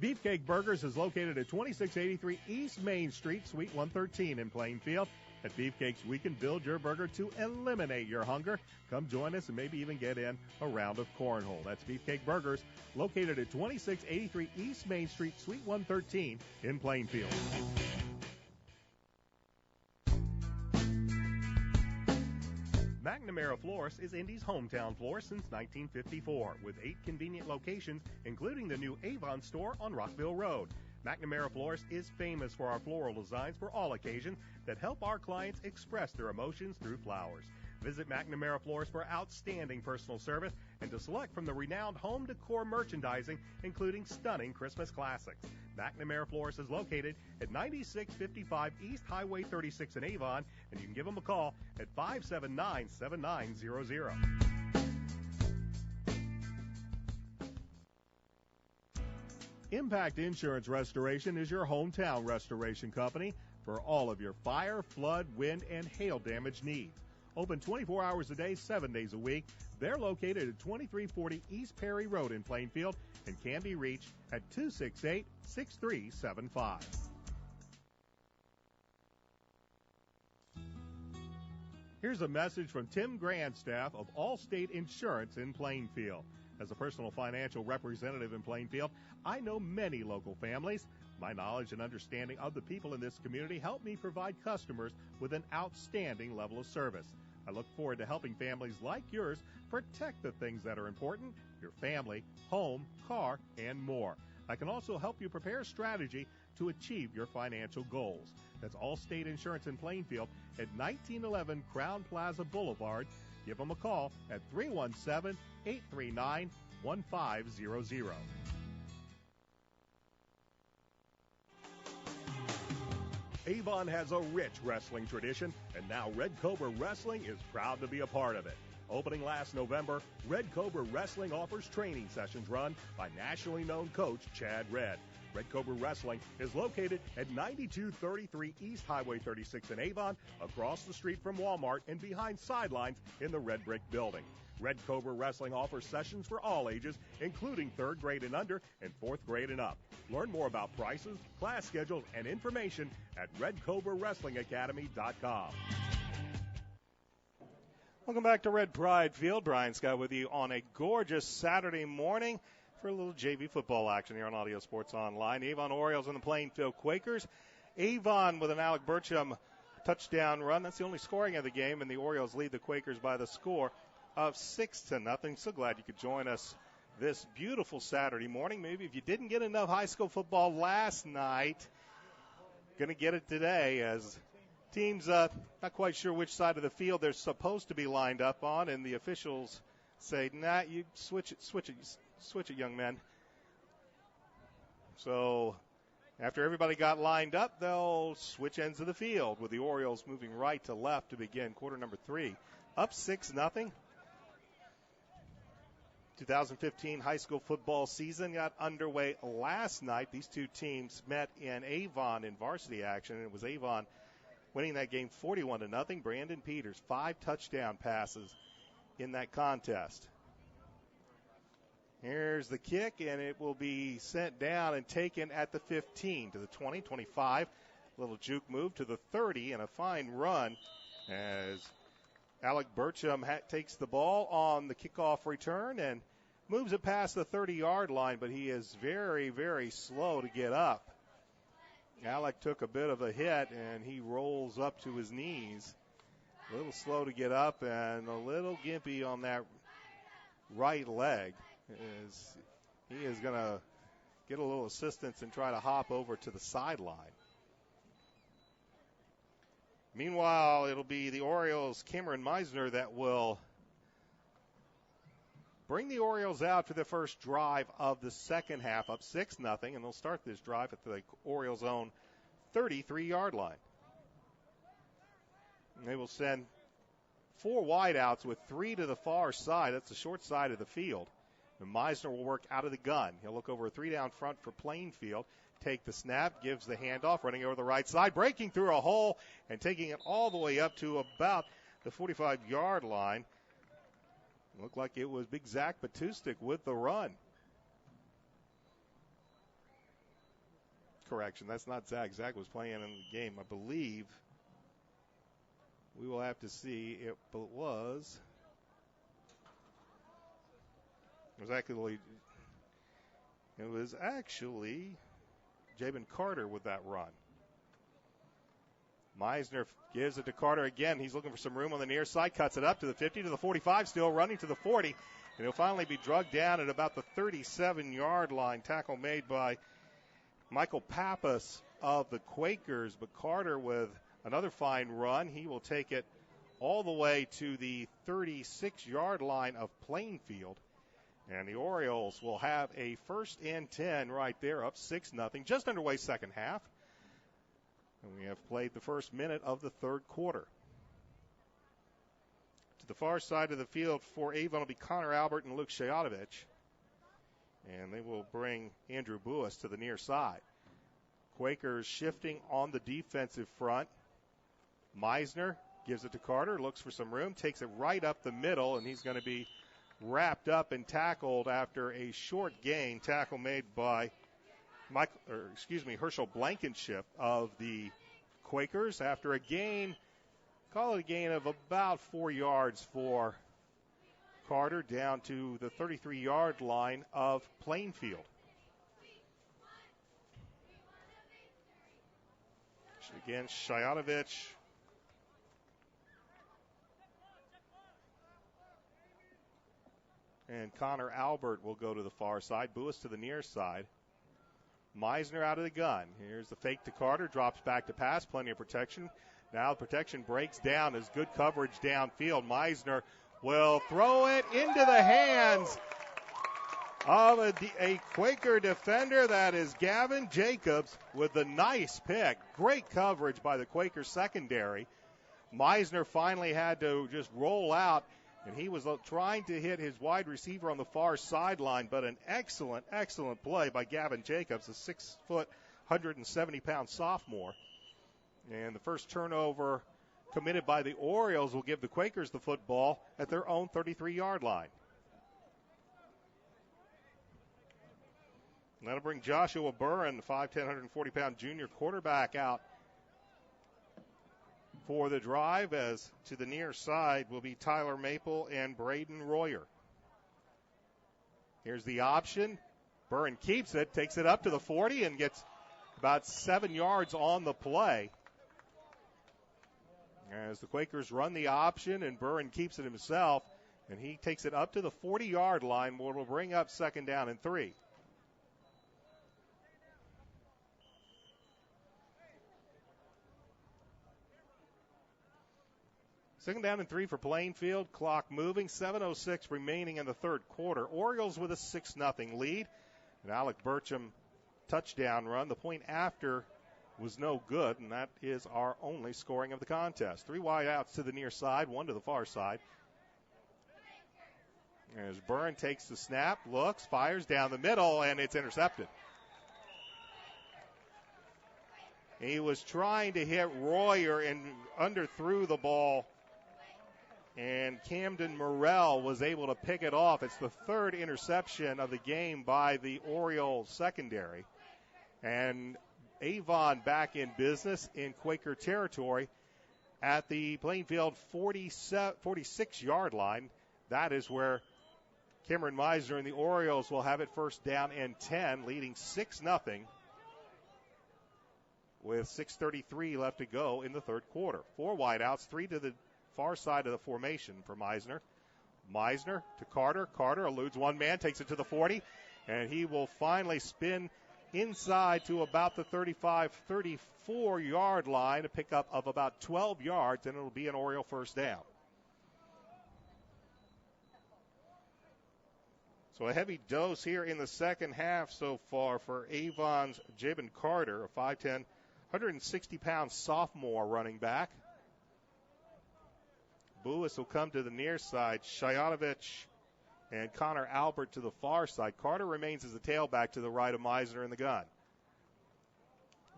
Beefcake Burgers is located at 2683 East Main Street, Suite 113 in Plainfield. At Beefcakes, we can build your burger to eliminate your hunger. Come join us and maybe even get in a round of cornhole. That's Beefcake Burgers, located at 2683 East Main Street, Suite 113 in Plainfield. McNamara Florist is Indy's hometown florist since 1954, with 8 convenient locations, including the new Avon store on Rockville Road. McNamara Florist is famous for our floral designs for all occasions that help our clients express their emotions through flowers. Visit McNamara Florist for outstanding personal service and to select from the renowned home decor merchandising, including stunning Christmas classics. McNamara Florist is located at 9655 East Highway 36 in Avon, and you can give them a call at 579-7900. Impact Insurance Restoration is your hometown restoration company for all of your fire, flood, wind, and hail damage needs. Open 24 hours a day, 7 days a week. They're located at 2340 East Perry Road in Plainfield and can be reached at 268-6375. Here's a message from Tim Grandstaff of Allstate Insurance in Plainfield. As a personal financial representative in Plainfield, I know many local families. My knowledge and understanding of the people in this community help me provide customers with an outstanding level of service. I look forward to helping families like yours protect the things that are important, your family, home, car, and more. I can also help you prepare a strategy to achieve your financial goals. That's Allstate Insurance in Plainfield at 1911 Crown Plaza Boulevard. Give them a call at 317-839-1500. Avon has a rich wrestling tradition, and now Red Cobra Wrestling is proud to be a part of it. Opening last November, Red Cobra Wrestling offers training sessions run by nationally known coach Chad Red. Red Cobra Wrestling is located at 9233 East Highway 36 in Avon, across the street from Walmart and behind sidelines in the Red Brick Building. Red Cobra Wrestling offers sessions for all ages, including 3rd grade and under and 4th grade and up. Learn more about prices, class schedules, and information at RedCobraWrestlingAcademy.com. Welcome back to Red Pride Field. Brian Scott with you on a gorgeous Saturday morning for a little JV football action here on Audio Sports Online. Avon Orioles and the Plainfield Quakers. Avon with an Alec Burcham touchdown run. That's the only scoring of the game, and the Orioles lead the Quakers by the score of 6-0. So glad you could join us this beautiful Saturday morning. Maybe if you didn't get enough high school football last night, going to get it today, as teams not quite sure which side of the field they're supposed to be lined up on, and the officials say, nah, you switch it, young man. So after everybody got lined up, they'll switch ends of the field, with the Orioles moving right to left to begin quarter number 3. Up 6-0. 2015 high school football season got underway last night. These two teams met in Avon in varsity action, and it was Avon winning that game 41-0. Brandon Peters, 5 touchdown passes in that contest. Here's the kick, and it will be sent down and taken at the 15 to the 20, 25. Little juke move to the 30, and a fine run as Alec Burcham takes the ball on the kickoff return and moves it past the 30-yard line, but he is very, very slow to get up. Alec took a bit of a hit, and he rolls up to his knees. A little slow to get up and a little gimpy on that right leg. He is going to get a little assistance and try to hop over to the sideline. Meanwhile, it'll be the Orioles' Cameron Meisner that will bring the Orioles out for the first drive of the second half, up 6-0, and they'll start this drive at the Orioles' own 33-yard line. And they will send 4 wideouts with 3 to the far side. That's the short side of the field. And Meisner will work out of the gun. He'll look over a 3-down front for Plainfield. Take the snap, gives the handoff, running over the right side, breaking through a hole and taking it all the way up to about the 45-yard line. Looked like it was Big Zach Batustik with the run. Correction, that's not Zach. Zach was playing in the game, I believe. We will have to see. It was actually Jabin Carter with that run. Meisner gives it to Carter again. He's looking for some room on the near side, cuts it up to the 50, to the 45, still running to the 40. And he'll finally be drugged down at about the 37-yard line. Tackle made by Michael Pappas of the Quakers. But Carter with another fine run. He will take it all the way to the 36-yard line of Plainfield. And the Orioles will have a 1st and 10 right there, up 6-0, just underway second half. And we have played the first minute of the third quarter. To the far side of the field for Avon will be Connor Albert and Luke Shayatovich. And they will bring Andrew Buis to the near side. Quakers shifting on the defensive front. Meisner gives it to Carter, looks for some room, takes it right up the middle, and he's going to be wrapped up and tackled after a short gain. Tackle made by Herschel Blankenship of the Quakers after a gain, call it a gain of about 4 yards for Carter down to the 33-yard line of Plainfield. Again, Shayatovich and Connor Albert will go to the far side. Buis to the near side. Meisner out of the gun. Here's the fake to Carter, drops back to pass, plenty of protection. Now the protection breaks down. There's good coverage downfield. Meisner will throw it into the hands of a Quaker defender. That is Gavin Jacobs with the nice pick. Great coverage by the Quaker secondary. Meisner finally had to just roll out, and he was trying to hit his wide receiver on the far sideline, but an excellent, excellent play by Gavin Jacobs, a 6-foot, 170-pound sophomore. And the first turnover committed by the Orioles will give the Quakers the football at their own 33-yard line. And that'll bring Joshua Burren, the 5'10", 140-pound junior quarterback, out for the drive, as to the near side will be Tyler Maple and Braden Royer. Here's the option. Burren keeps it, takes it up to the 40, and gets about 7 yards on the play. As the Quakers run the option, and Burren keeps it himself, and he takes it up to the 40-yard line, where will bring up 2nd down and 3. Second down and 3 for Plainfield. Clock moving. 7:06 remaining in the third quarter. Orioles with a 6-0 lead. An Alec Burcham touchdown run. The point after was no good, and that is our only scoring of the contest. 3 wide outs to the near side, 1 to the far side. As Burren takes the snap, looks, fires down the middle, and it's intercepted. He was trying to hit Royer and underthrew the ball, and Camden Morrell was able to pick it off. It's the 3rd interception of the game by the Orioles secondary. And Avon back in business in Quaker territory at the Plainfield 46-yard line. That is where Cameron Meisner and the Orioles will have it 1st down and 10, leading 6-0 with 6:33 left to go in the third quarter. 4 wideouts, 3 to the far side of the formation for Meisner. Meisner to Carter. Carter eludes one man, takes it to the 40, and he will finally spin inside to about the 35-34-yard line, a pickup of about 12 yards, and it'll be an Oriole 1st down. So a heavy dose here in the second half so far for Avon's Jabin Carter, a 5'10", 160-pound sophomore running back. Buis will come to the near side. Shayanovich and Connor Albert to the far side. Carter remains as a tailback to the right of Meisner in the gun.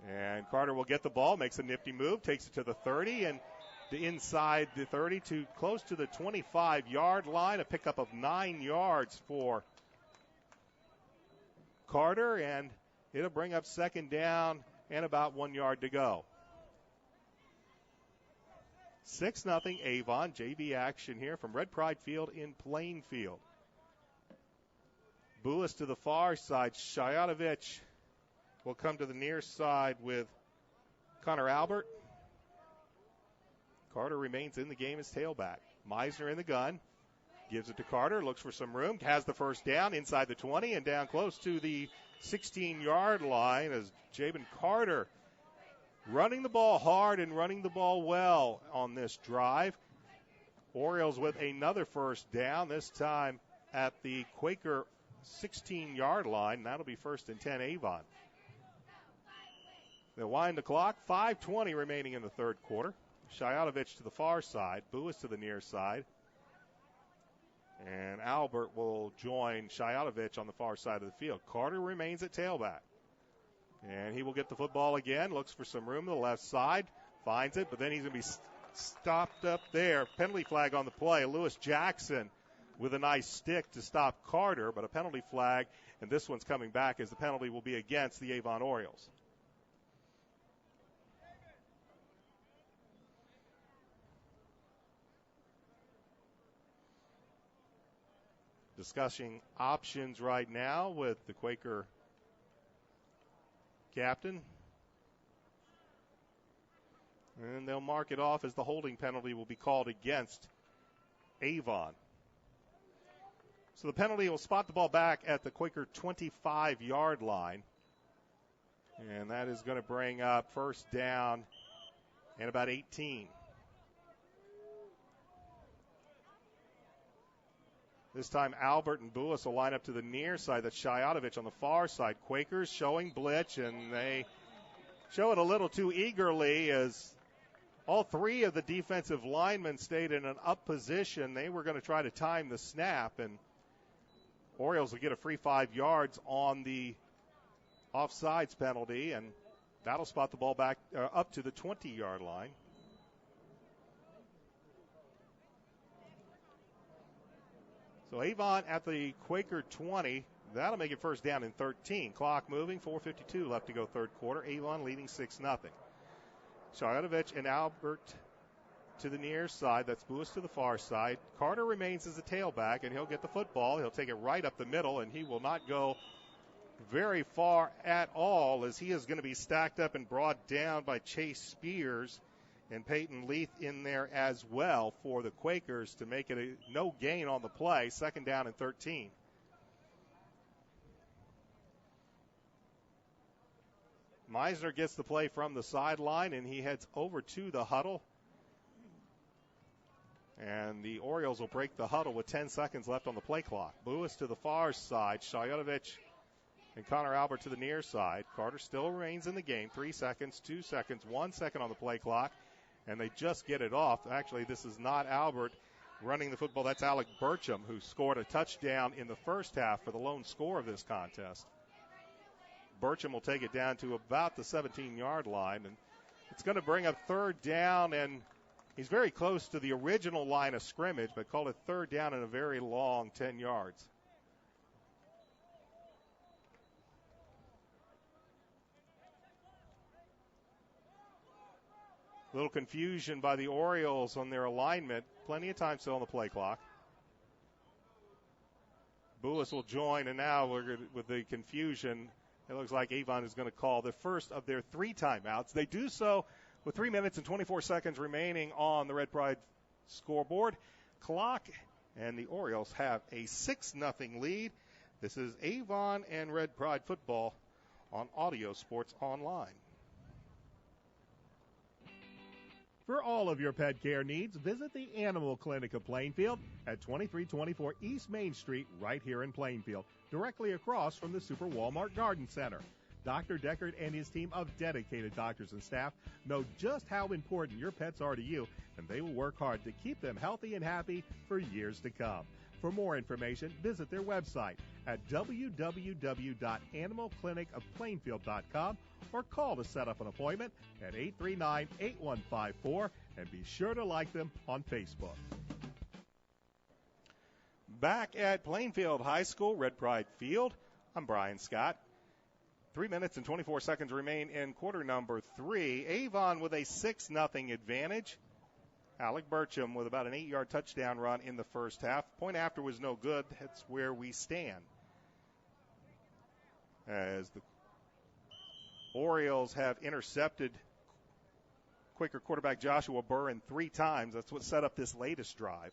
And Carter will get the ball, makes a nifty move, takes it to the 30, and inside the 30 to close to the 25-yard line, a pickup of 9 yards for Carter, and it'll bring up 2nd down and about 1 yard to go. 6-0 Avon. JV action here from Red Pride Field in Plainfield. Buis to the far side. Shayanovich will come to the near side with Connor Albert. Carter remains in the game as tailback. Meisner in the gun. Gives it to Carter. Looks for some room. Has the 1st down inside the 20 and down close to the 16-yard line as Jabin Carter running the ball hard and running the ball well on this drive. Orioles with another 1st down, this time at the Quaker 16-yard line. That'll be 1st and 10 Avon. They'll wind the clock. 5:20 remaining in the third quarter. Shayanovich to the far side. Buis to the near side. And Albert will join Shayanovich on the far side of the field. Carter remains at tailback. And he will get the football again. Looks for some room to the left side. Finds it, but then he's going to be stopped up there. Penalty flag on the play. Lewis Jackson with a nice stick to stop Carter, but a penalty flag. And this one's coming back as the penalty will be against the Avon Orioles. Discussing options right now with the Quaker captain. And they'll mark it off as the holding penalty will be called against Avon. So the penalty will spot the ball back at the Quaker 25-yard line. And that is going to bring up first down and about 18. This time Albert and Buis will line up to the near side. That's Shayatovich on the far side. Quakers showing blitz, and they show it a little too eagerly as all three of the defensive linemen stayed in an up position. They were going to try to time the snap, and Orioles will get a free 5 yards on the offsides penalty, and that'll spot the ball back up to the 20-yard line. So Avon at the Quaker 20. That'll make it first down and 13. Clock moving, 4:52 left to go third quarter. Avon leading 6-0. Shayatovich and Albert to the near side. That's Buis to the far side. Carter remains as a tailback, and he'll get the football. He'll take it right up the middle, and he will not go very far at all, as he is going to be stacked up and brought down by Chase Spears and Peyton Leith in there as well for the Quakers to make it a no gain on the play. Second down and 13. Meisner gets the play from the sideline, and he heads over to the huddle. And the Orioles will break the huddle with 10 seconds left on the play clock. Buis to the far side. Shayatovich and Connor Albert to the near side. Carter still remains in the game. 3 seconds, 2 seconds, 1 second on the play clock. And they just get it off. Actually, this is not Albert running the football. That's Alec Burcham, who scored a touchdown in the first half for the lone score of this contest. Burcham will take it down to about the 17-yard line. And it's going to bring up third down, and he's very close to the original line of scrimmage, but called it third down and a very long 10 yards. A little confusion by the Orioles on their alignment. Plenty of time still on the play clock. Buis will join, and now with the confusion, it looks like Avon is going to call the first of their 3 timeouts. They do so with 3 minutes and 24 seconds remaining on the Red Pride scoreboard clock, and the Orioles have a 6-0 lead. This is Avon and Red Pride football on Audio Sports Online. For all of your pet care needs, visit the Animal Clinic of Plainfield at 2324 East Main Street right here in Plainfield, directly across from the Super Walmart Garden Center. Dr. Deckard and his team of dedicated doctors and staff know just how important your pets are to you, and they will work hard to keep them healthy and happy for years to come. For more information, visit their website at www.animalclinicofplainfield.com or call to set up an appointment at 839-8154, and be sure to like them on Facebook. Back at Plainfield High School, Red Pride Field, I'm Brian Scott. 3 minutes and 24 seconds remain in quarter number 3. Avon with a 6-0 advantage. Alec Burcham with about an 8-yard touchdown run in the first half. Point after was no good. That's where we stand. As the Orioles have intercepted Quaker quarterback Joshua Burren 3 times. That's what set up this latest drive.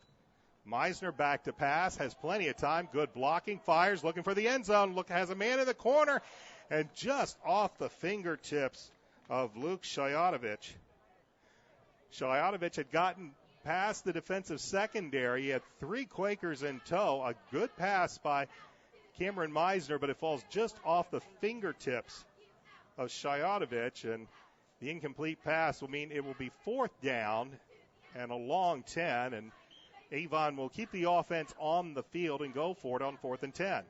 Meisner back to pass, has plenty of time. Good blocking, fires, looking for the end zone. Has a man in the corner, and just off the fingertips of Luke Shayatovich. Shayatovich had gotten past the defensive secondary. He had 3 Quakers in tow. A good pass by Cameron Meisner, but it falls just off the fingertips of Shayatovich, and the incomplete pass will mean it will be 4th down and a long 10, and Avon will keep the offense on the field and go for it on 4th and 10.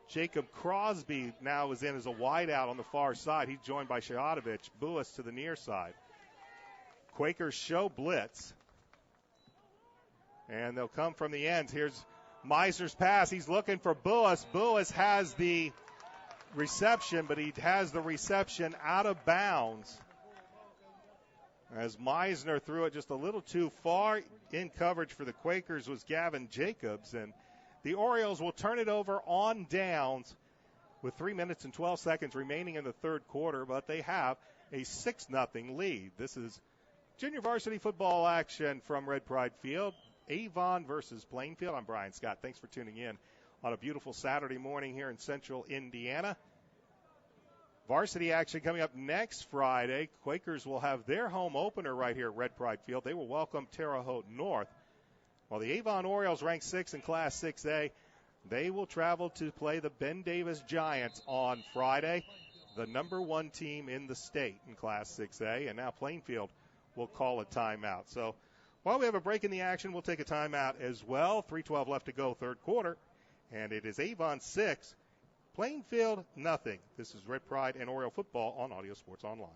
Jacob Crosby now is in as a wideout on the far side. He's joined by Shayatovich. Buis to the near side. Quakers show blitz. And they'll come from the ends. Here's Meisner's pass. He's looking for Buis. Buis has the reception, but he has the reception out of bounds, as Meisner threw it just a little too far. In coverage for the Quakers was Gavin Jacobs, and the Orioles will turn it over on downs with 3 minutes and 12 seconds remaining in the third quarter, but they have a 6-0 lead. This is junior varsity football action from Red Pride Field. Avon versus Plainfield. I'm Brian Scott. Thanks for tuning in on a beautiful Saturday morning here in central Indiana. Varsity action coming up next Friday. Quakers will have their home opener right here at Red Pride Field. They will welcome Terre Haute North. While the Avon Orioles, ranked 6th in Class 6A, they will travel to play the Ben Davis Giants on Friday, the number 1 team in the state in Class 6A. And now Plainfield will call a timeout. So while we have a break in the action, we'll take a timeout as well. 3:12 left to go, third quarter. And it is Avon 6, Plainfield nothing. This is Red Pride and Oriole football on Audio Sports Online.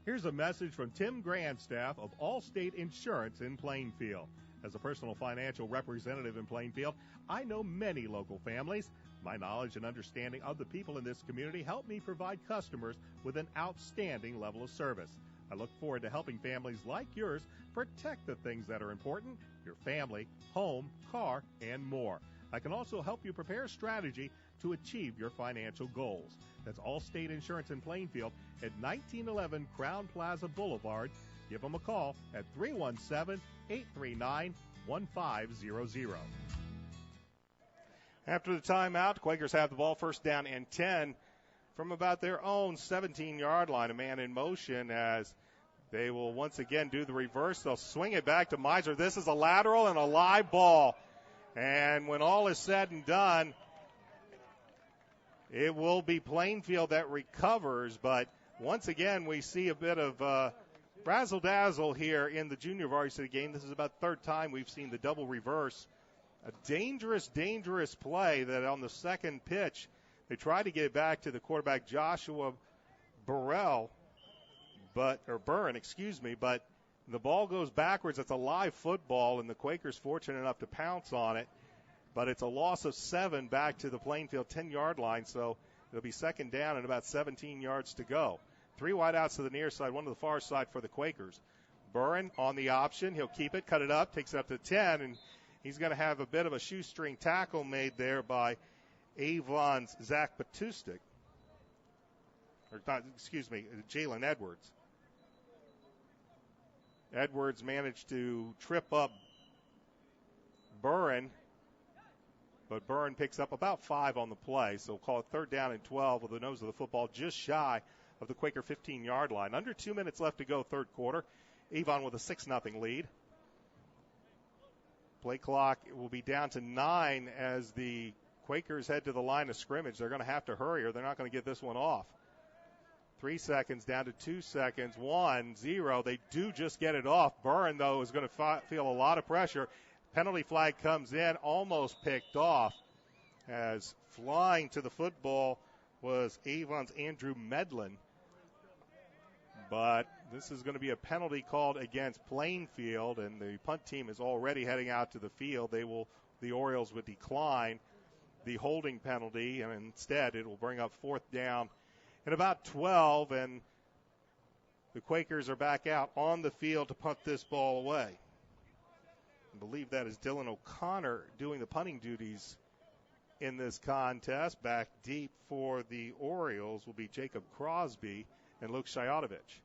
Here's a message from Tim Grandstaff of Allstate Insurance in Plainfield. As a personal financial representative in Plainfield, I know many local families. My knowledge and understanding of the people in this community help me provide customers with an outstanding level of service. I look forward to helping families like yours protect the things that are important, your family, home, car, and more. I can also help you prepare a strategy to achieve your financial goals. That's Allstate Insurance in Plainfield at 1911 Crown Plaza Boulevard. Give them a call at 317-839-1500. After the timeout, the Quakers have the ball, first down and 10 from about their own 17-yard line. A man in motion as they will once again do the reverse. They'll swing it back to Meisner. This is a lateral and a live ball. And when all is said and done, it will be Plainfield that recovers. But once again, we see a bit of razzle-dazzle here in the junior varsity game. This is about the third time we've seen the double reverse. A dangerous, dangerous play that on the second pitch, they tried to get it back to the quarterback, Joshua Byrne, but the ball goes backwards. It's a live football, and the Quakers fortunate enough to pounce on it. But it's a loss of 7 back to the Plainfield 10-yard line, so it'll be second down and about 17 yards to go. 3 wideouts to the near side, 1 to the far side for the Quakers. Byrne on the option. He'll keep it, cut it up, takes it up to 10, and he's going to have a bit of a shoestring tackle made there by Avon's Zach Batustik. Jalen Edwards. Edwards managed to trip up Byrne, but Byrne picks up about 5 on the play, so we'll call it third down and 12 with the nose of the football just shy of the Quaker 15-yard line. Under 2 minutes left to go, third quarter. Avon with a 6-0 lead. Play clock will be down to 9 as the Quakers head to the line of scrimmage. They're going to have to hurry or they're not going to get this one off. 3 seconds down to 2 seconds. 1, 0. They do just get it off. Byrne, though, is going to feel a lot of pressure. Penalty flag comes in, almost picked off, as flying to the football was Avon's Andrew Medlin. But this is going to be a penalty called against Plainfield, and the punt team is already heading out to the field. The Orioles would decline the holding penalty, and instead it will bring up fourth down and about 12, and the Quakers are back out on the field to punt this ball away. I believe that is Dylan O'Connor doing the punting duties in this contest. Back deep for the Orioles will be Jacob Crosby and Luke Shayatovich.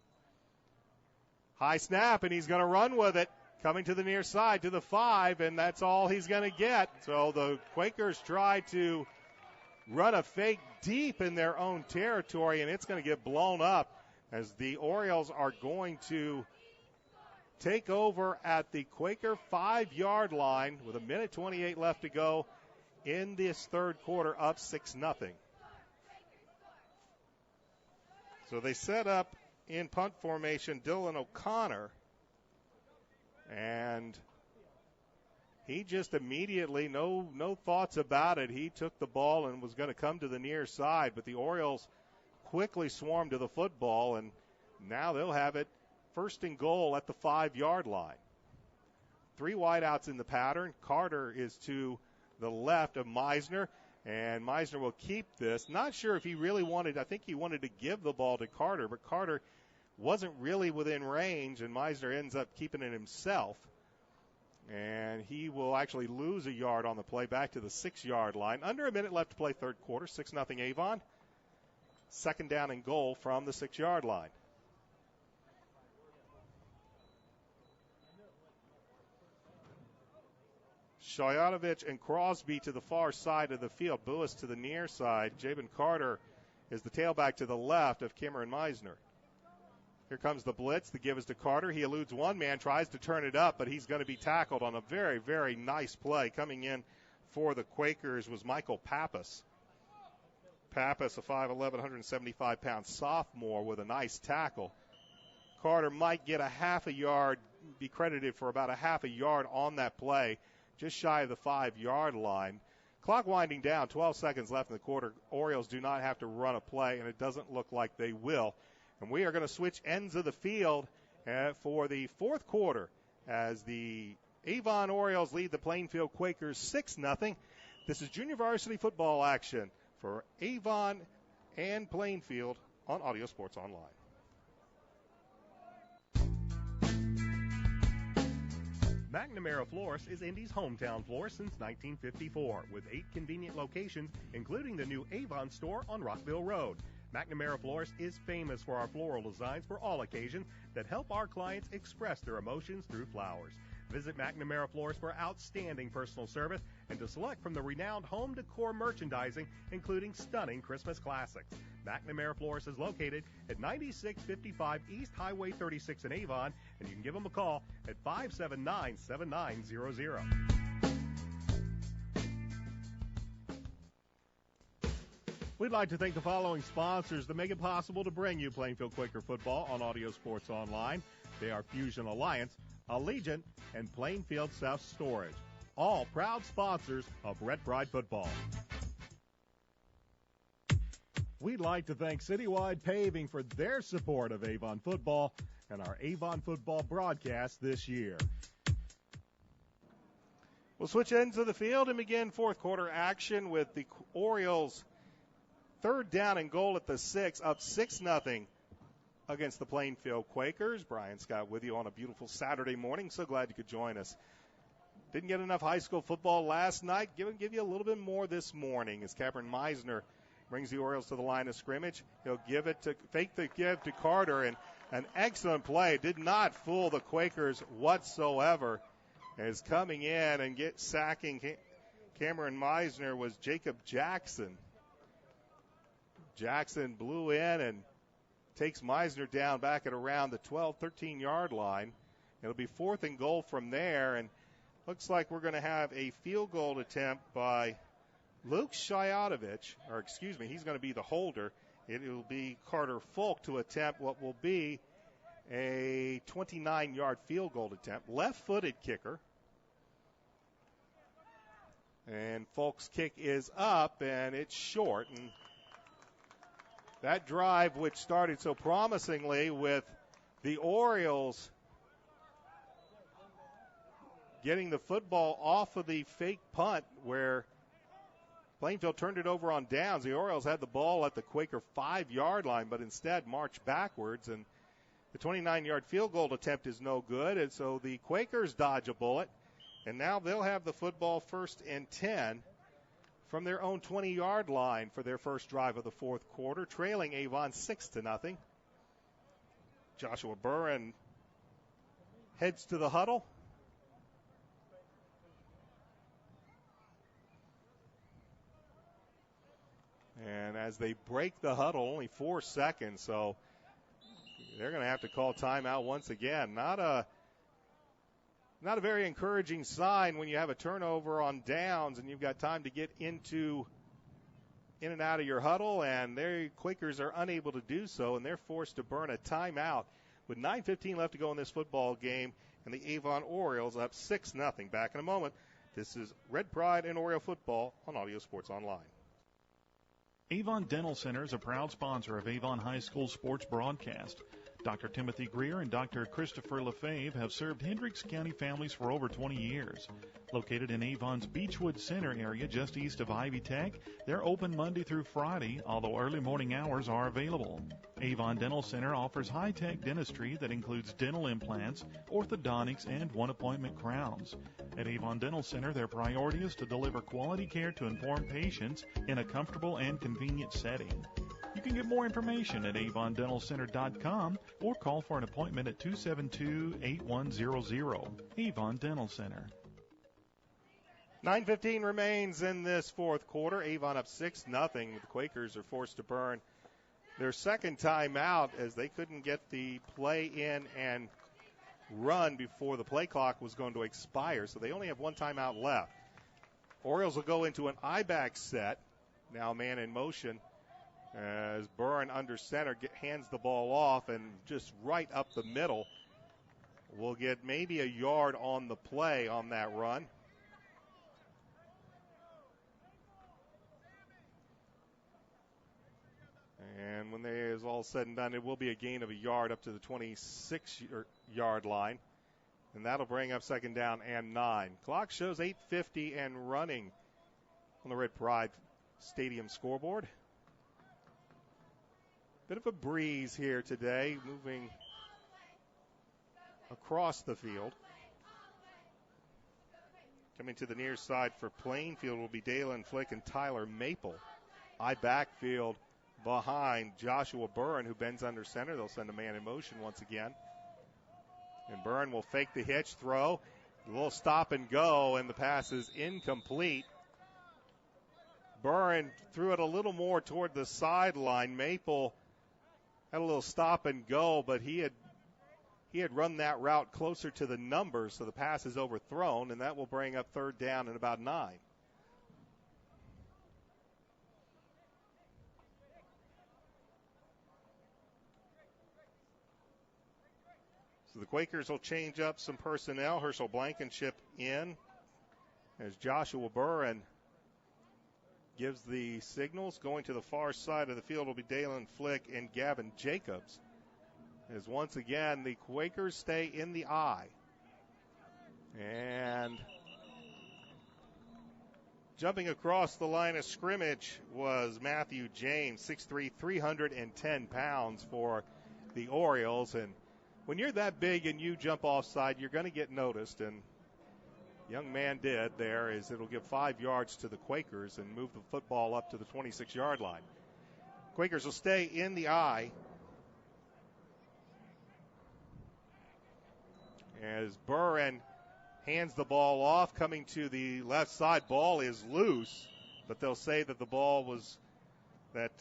High snap, and he's going to run with it. Coming to the near side to the 5, and that's all he's going to get. So the Quakers try to run a fake deep in their own territory, and it's going to get blown up as the Orioles are going to take over at the Quaker 5-yard line with 1:28 left to go in this third quarter, up 6-0. So they set up in punt formation Dylan O'Connor, and he just immediately, no thoughts about it, he took the ball and was going to come to the near side, but the Orioles quickly swarmed to the football, and now they'll have it first and goal at the 5-yard line. 3 wideouts in the pattern. Carter is to the left of Meisner, and Meisner will keep this. Not sure if he really wanted, I think he wanted to give the ball to Carter, but Carter wasn't really within range, and Meisner ends up keeping it himself. And he will actually lose a yard on the play back to the 6-yard line. Under a minute left to play third quarter, 6-0 Avon. Second down and goal from the 6-yard line. Shayatovich and Crosby to the far side of the field. Buis to the near side. Jabin Carter is the tailback to the left of Cameron Meisner. Here comes the blitz. The give is to Carter. He eludes one man, tries to turn it up, but he's going to be tackled on a very, very nice play. Coming in for the Quakers was Michael Pappas. Pappas, a 5'11", 175-pound sophomore with a nice tackle. Carter might get a half a yard, be credited for about a half a yard on that play, just shy of the 5-yard line. Clock winding down, 12 seconds left in the quarter. Orioles do not have to run a play, and it doesn't look like they will. And we are going to switch ends of the field for the fourth quarter as the Avon Orioles lead the Plainfield Quakers 6-0. This is junior varsity football action for Avon and Plainfield on Audio Sports Online. McNamara Florist is Indy's hometown florist since 1954, with 8 convenient locations, including the new Avon store on Rockville Road. McNamara Florist is famous for our floral designs for all occasions that help our clients express their emotions through flowers. Visit McNamara Florist for outstanding personal service and to select from the renowned home decor merchandising, including stunning Christmas classics. McNamara Florist is located at 9655 East Highway 36 in Avon, and you can give them a call at 579-7900. We'd like to thank the following sponsors that make it possible to bring you Plainfield Quaker football on Audio Sports Online. They are Fusion Alliance, Allegiant, and Plainfield Self-Storage, all proud sponsors of Red Pride football. We'd like to thank Citywide Paving for their support of Avon football and our Avon football broadcast this year. We'll switch ends of the field and begin fourth quarter action with the Orioles. Third down and goal at the 6, up 6-0 against the Plainfield Quakers. Brian Scott with you on a beautiful Saturday morning. So glad you could join us. Didn't get enough high school football last night. Give you a little bit more this morning as Cameron Meisner brings the Orioles to the line of scrimmage. He'll fake the give to Carter, and an excellent play. Did not fool the Quakers whatsoever. As coming in and sacking Cameron Meisner was Jacob Jackson. Jackson blew in and takes Meisner down back at around the 12, 13-yard line. It'll be fourth and goal from there, and looks like we're going to have a field goal attempt by Luke Shayatovich, he's going to be the holder. It will be Carter Folk to attempt what will be a 29-yard field goal attempt. Left-footed kicker. And Folk's kick is up, and it's short. And that drive, which started so promisingly with the Orioles getting the football off of the fake punt where Plainfield turned it over on downs. The Orioles had the ball at the Quaker 5-yard line, but instead marched backwards. And the 29-yard field goal attempt is no good. And so the Quakers dodge a bullet. And now they'll have the football 1st and 10 from their own 20-yard line for their first drive of the fourth quarter, trailing Avon 6-0. Joshua Burren heads to the huddle. And as they break the huddle, only 4 seconds, so they're going to have to call timeout once again. Not a very encouraging sign when you have a turnover on downs and you've got time to get in and out of your huddle, and the Quakers are unable to do so, and they're forced to burn a timeout with 9:15 left to go in this football game, and the Avon Orioles up 6-0. Back in a moment. This is Red Pride and Oriole football on Audio Sports Online. Avon Dental Center is a proud sponsor of Avon High School sports broadcast. Dr. Timothy Greer and Dr. Christopher LaFave have served Hendricks County families for over 20 years. Located in Avon's Beechwood Center area just east of Ivy Tech, they're open Monday through Friday, although early morning hours are available. Avon Dental Center offers high-tech dentistry that includes dental implants, orthodontics, and one-appointment crowns. At Avon Dental Center, their priority is to deliver quality care to informed patients in a comfortable and convenient setting. You can get more information at avondentalcenter.com or call for an appointment at 272-8100. Avon Dental Center. 9:15 remains in this fourth quarter. Avon up 6-0. The Quakers are forced to burn their second timeout as they couldn't get the play in and run before the play clock was going to expire. So they only have one timeout left. Orioles will go into an I-back set. Now man in motion as Byrne under center hands the ball off, and just right up the middle. We'll get maybe a yard on the play on that run. And when there is all said and done, it will be a gain of a yard up to the 26-yard line. And that'll bring up second down and 9. Clock shows 8:50 and running on the Red Pride Stadium scoreboard. Bit of a breeze here today, moving across the field. Coming to the near side for Plainfield will be Dalen Flick and Tyler Maple. I backfield behind Joshua Byrne, who bends under center. They'll send a man in motion once again. And Byrne will fake the hitch throw. A little stop and go, and the pass is incomplete. Byrne threw it a little more toward the sideline. Maple had a little stop and go, but he had run that route closer to the numbers, so the pass is overthrown, and that will bring up third down and about 9. So the Quakers will change up some personnel. Herschel Blankenship in as Joshua Byrne gives the signals. Going to the far side of the field will be Dalen Flick and Gavin Jacobs. As once again, the Quakers stay in the eye. And jumping across the line of scrimmage was Matthew James, 6'3", 310 pounds for the Orioles. And when you're that big and you jump offside, you're going to get noticed. And young man did there, is it'll give 5 yards to the Quakers and move the football up to the 26-yard line. Quakers will stay in the eye as Byrne hands the ball off. Coming to the left side, ball is loose, but they'll say that the ball was, that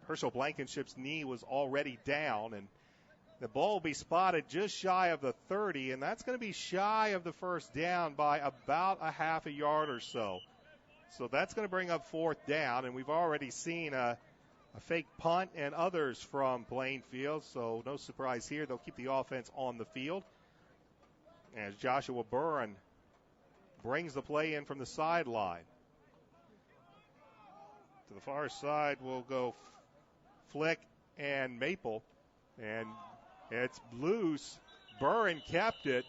Herschel Blankenship's knee was already down, and the ball will be spotted just shy of the 30, and that's going to be shy of the first down by about a half a yard or so. So that's going to bring up fourth down, and we've already seen a fake punt and others from Plainfield, so no surprise here. They'll keep the offense on the field as Joshua Byrne brings the play in from the sideline. To the far side will go Flick and Maple, and it's loose. Byrne kept it,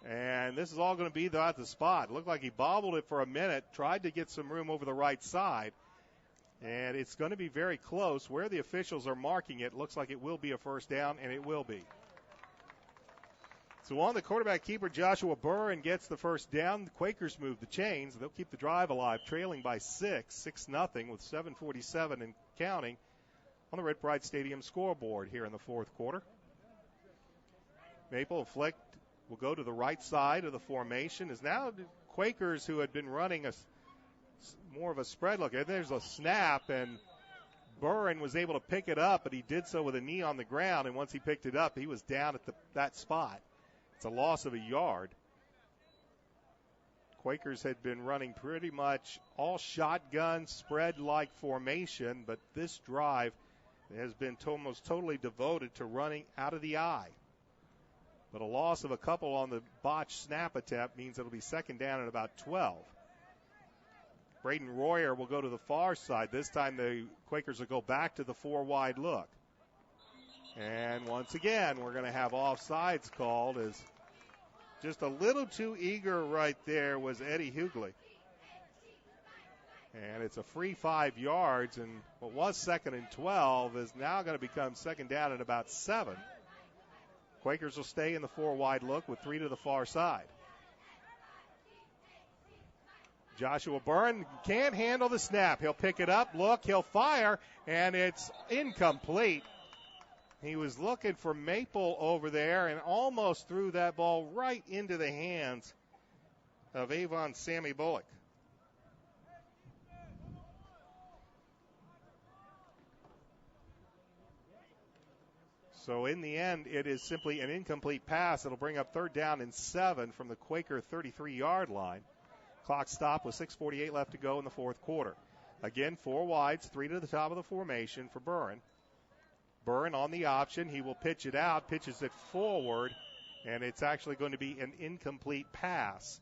and this is all going to be at the spot. It looked like he bobbled it for a minute, tried to get some room over the right side, and it's going to be very close. Where the officials are marking it, looks like it will be a first down, and it will be. So on the quarterback keeper, Joshua Byrne gets the first down. The Quakers move the chains. They'll keep the drive alive, trailing by 6-0 with 7:47 and counting on the Red Pride Stadium scoreboard here in the fourth quarter. Maple Flick will go to the right side of the formation. Is now the Quakers, who had been running more of a spread look. There's a snap, and Byrne was able to pick it up, but he did so with a knee on the ground, and once he picked it up, he was down at that spot. It's a loss of a yard. Quakers had been running pretty much all shotgun spread-like formation, but this drive has been almost totally devoted to running out of the eye. But a loss of a couple on the botched snap attempt means it'll be second down at about 12. Braden Royer will go to the far side. This time the Quakers will go back to the 4-wide look. And once again, we're going to have offsides called, as just a little too eager right there was Eddie Hughley. And it's a free 5 yards, and what was second and 12 is now going to become second down at about 7. Quakers will stay in the 4-wide look with 3 to the far side. Joshua Byrne can't handle the snap. He'll pick it up, look, he'll fire, and it's incomplete. He was looking for Maple over there and almost threw that ball right into the hands of Avon Sammy Bullock. So in the end, it is simply an incomplete pass. It'll bring up 3rd down and 7 from the Quaker 33-yard line. Clock stopped with 6:48 left to go in the fourth quarter. Again, 4 wides, 3 to the top of the formation for Burren. Burren on the option. He will pitch it out, pitches it forward, and it's actually going to be an incomplete pass.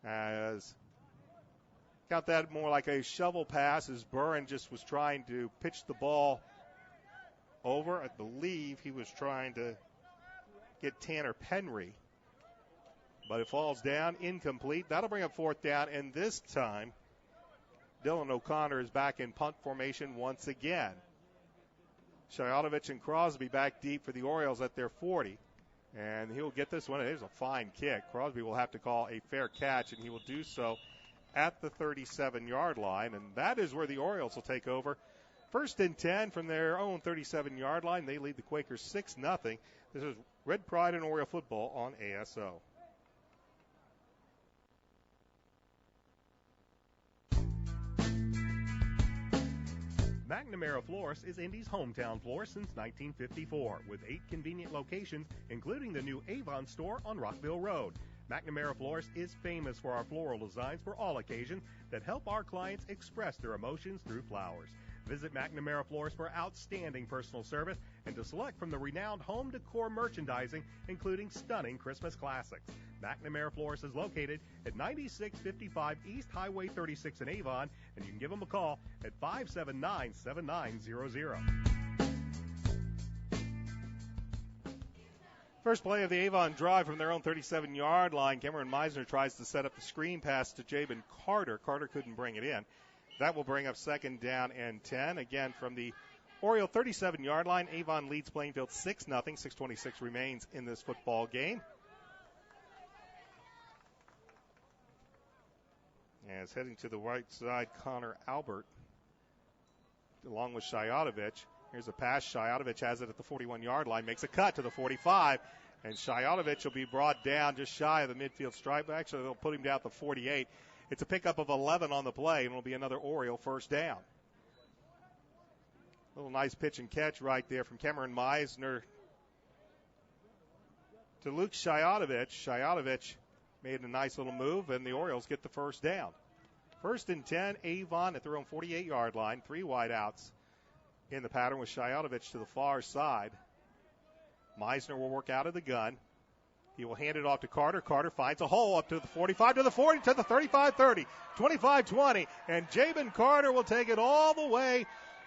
As got that more like a shovel pass as Burren just was trying to pitch the ball over. I believe he was trying to get Tanner Penry. But it falls down, incomplete. That'll bring up 4th down, and this time Dylan O'Connor is back in punt formation once again. Shayatovich and Crosby back deep for the Orioles at their 40. And he'll get this one. It is a fine kick. Crosby will have to call a fair catch, and he will do so at the 37-yard line. And that is where the Orioles will take over. 1st and 10 from their own 37-yard line. They lead the Quakers 6-0. This is Red Pride and Oriole football on ASO. McNamara Florist is Indy's hometown florist since 1954, with 8 convenient locations, including the new Avon store on Rockville Road. McNamara Florist is famous for our floral designs for all occasions that help our clients express their emotions through flowers. Visit McNamara Florist for outstanding personal service and to select from the renowned home decor merchandising, including stunning Christmas classics. McNamara Florist is located at 9655 East Highway 36 in Avon, and you can give them a call at 579-7900. First play of the Avon drive from their own 37-yard line. Cameron Meisner tries to set up the screen pass to Jabin Carter. Carter couldn't bring it in. That will bring up 2nd down and 10. Again, from the Oriole 37-yard line, Avon leads Plainfield 6-0. 6:26 remains in this football game. As heading to the right side, Connor Albert, along with Shayatovich. Here's a pass. Shayatovich has it at the 41-yard line, makes a cut to the 45, and Shayatovich will be brought down just shy of the midfield stripe. Actually, they'll put him down at the 48. It's a pickup of 11 on the play, and it'll be another Oriole 1st down. Little nice pitch and catch right there from Cameron Meisner to Luke Shayatovich. Shayatovich made a nice little move, and the Orioles get the 1st down. 1st and 10, Avon at their own 48-yard line. 3 wide outs in the pattern with Shayatovich to the far side. Meisner will work out of the gun. He will hand it off to Carter. Carter finds a hole up to the 45, to the 40, to the 35-30, 25-20, and Jabin Carter will take it all the way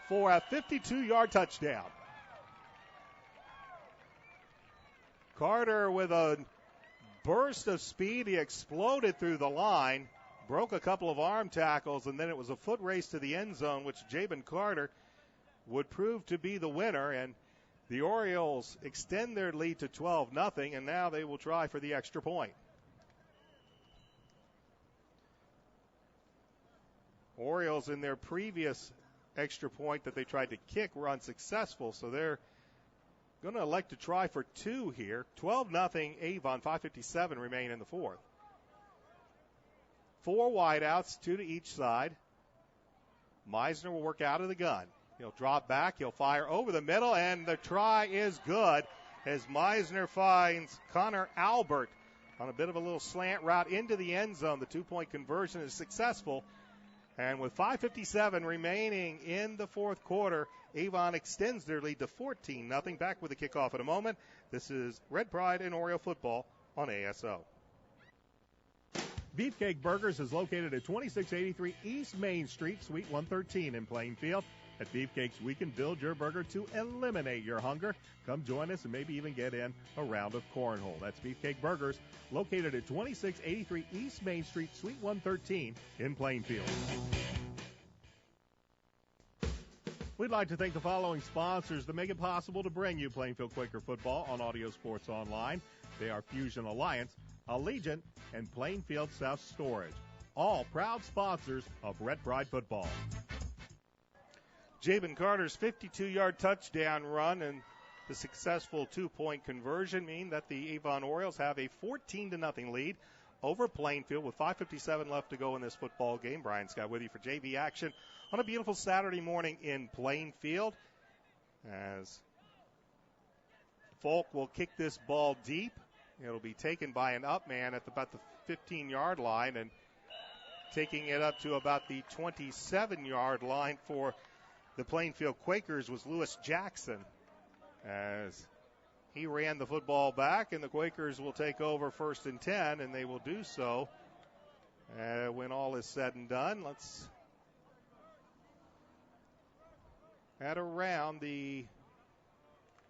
for a 52-yard touchdown. Carter with a burst of speed. He exploded through the line, broke a couple of arm tackles, and then it was a foot race to the end zone, which Jabin Carter would prove to be the winner, and the Orioles extend their lead to 12-0, and now they will try for the extra point. Orioles in their previous extra point that they tried to kick were unsuccessful, so they're going to elect to try for 2 here. 12-0 Avon, 5:57 remain in the fourth. 4 wideouts, 2 to each side. Meisner will work out of the gun. He'll drop back, he'll fire over the middle, and the try is good as Meisner finds Connor Albert on a bit of a little slant route into the end zone. The 2-point conversion is successful. And with 5:57 remaining in the fourth quarter, Avon extends their lead to 14-0. Back with the kickoff in a moment. This is Red Pride and Oriole football on ASO. Beefcake Burgers is located at 2683 East Main Street, Suite 113 in Plainfield. At Beefcakes, we can build your burger to eliminate your hunger. Come join us and maybe even get in a round of cornhole. That's Beefcake Burgers, located at 2683 East Main Street, Suite 113 in Plainfield. We'd like to thank the following sponsors that make it possible to bring you Plainfield Quaker football on Audio Sports Online. They are Fusion Alliance, Allegiant, and Plainfield Self Storage, all proud sponsors of Red Pride football. Jabin Carter's 52-yard touchdown run and the successful 2-point conversion mean that the Avon Orioles have a 14-0 lead over Plainfield with 5:57 left to go in this football game. Brian Scott with you for JV action on a beautiful Saturday morning in Plainfield. As Folk will kick this ball deep. It'll be taken by an up man at about the 15-yard line, and taking it up to about the 27-yard line for the Plainfield Quakers was Lewis Jackson, as he ran the football back, and the Quakers will take over 1st and 10, and they will do so when all is said and done. Let's at around the,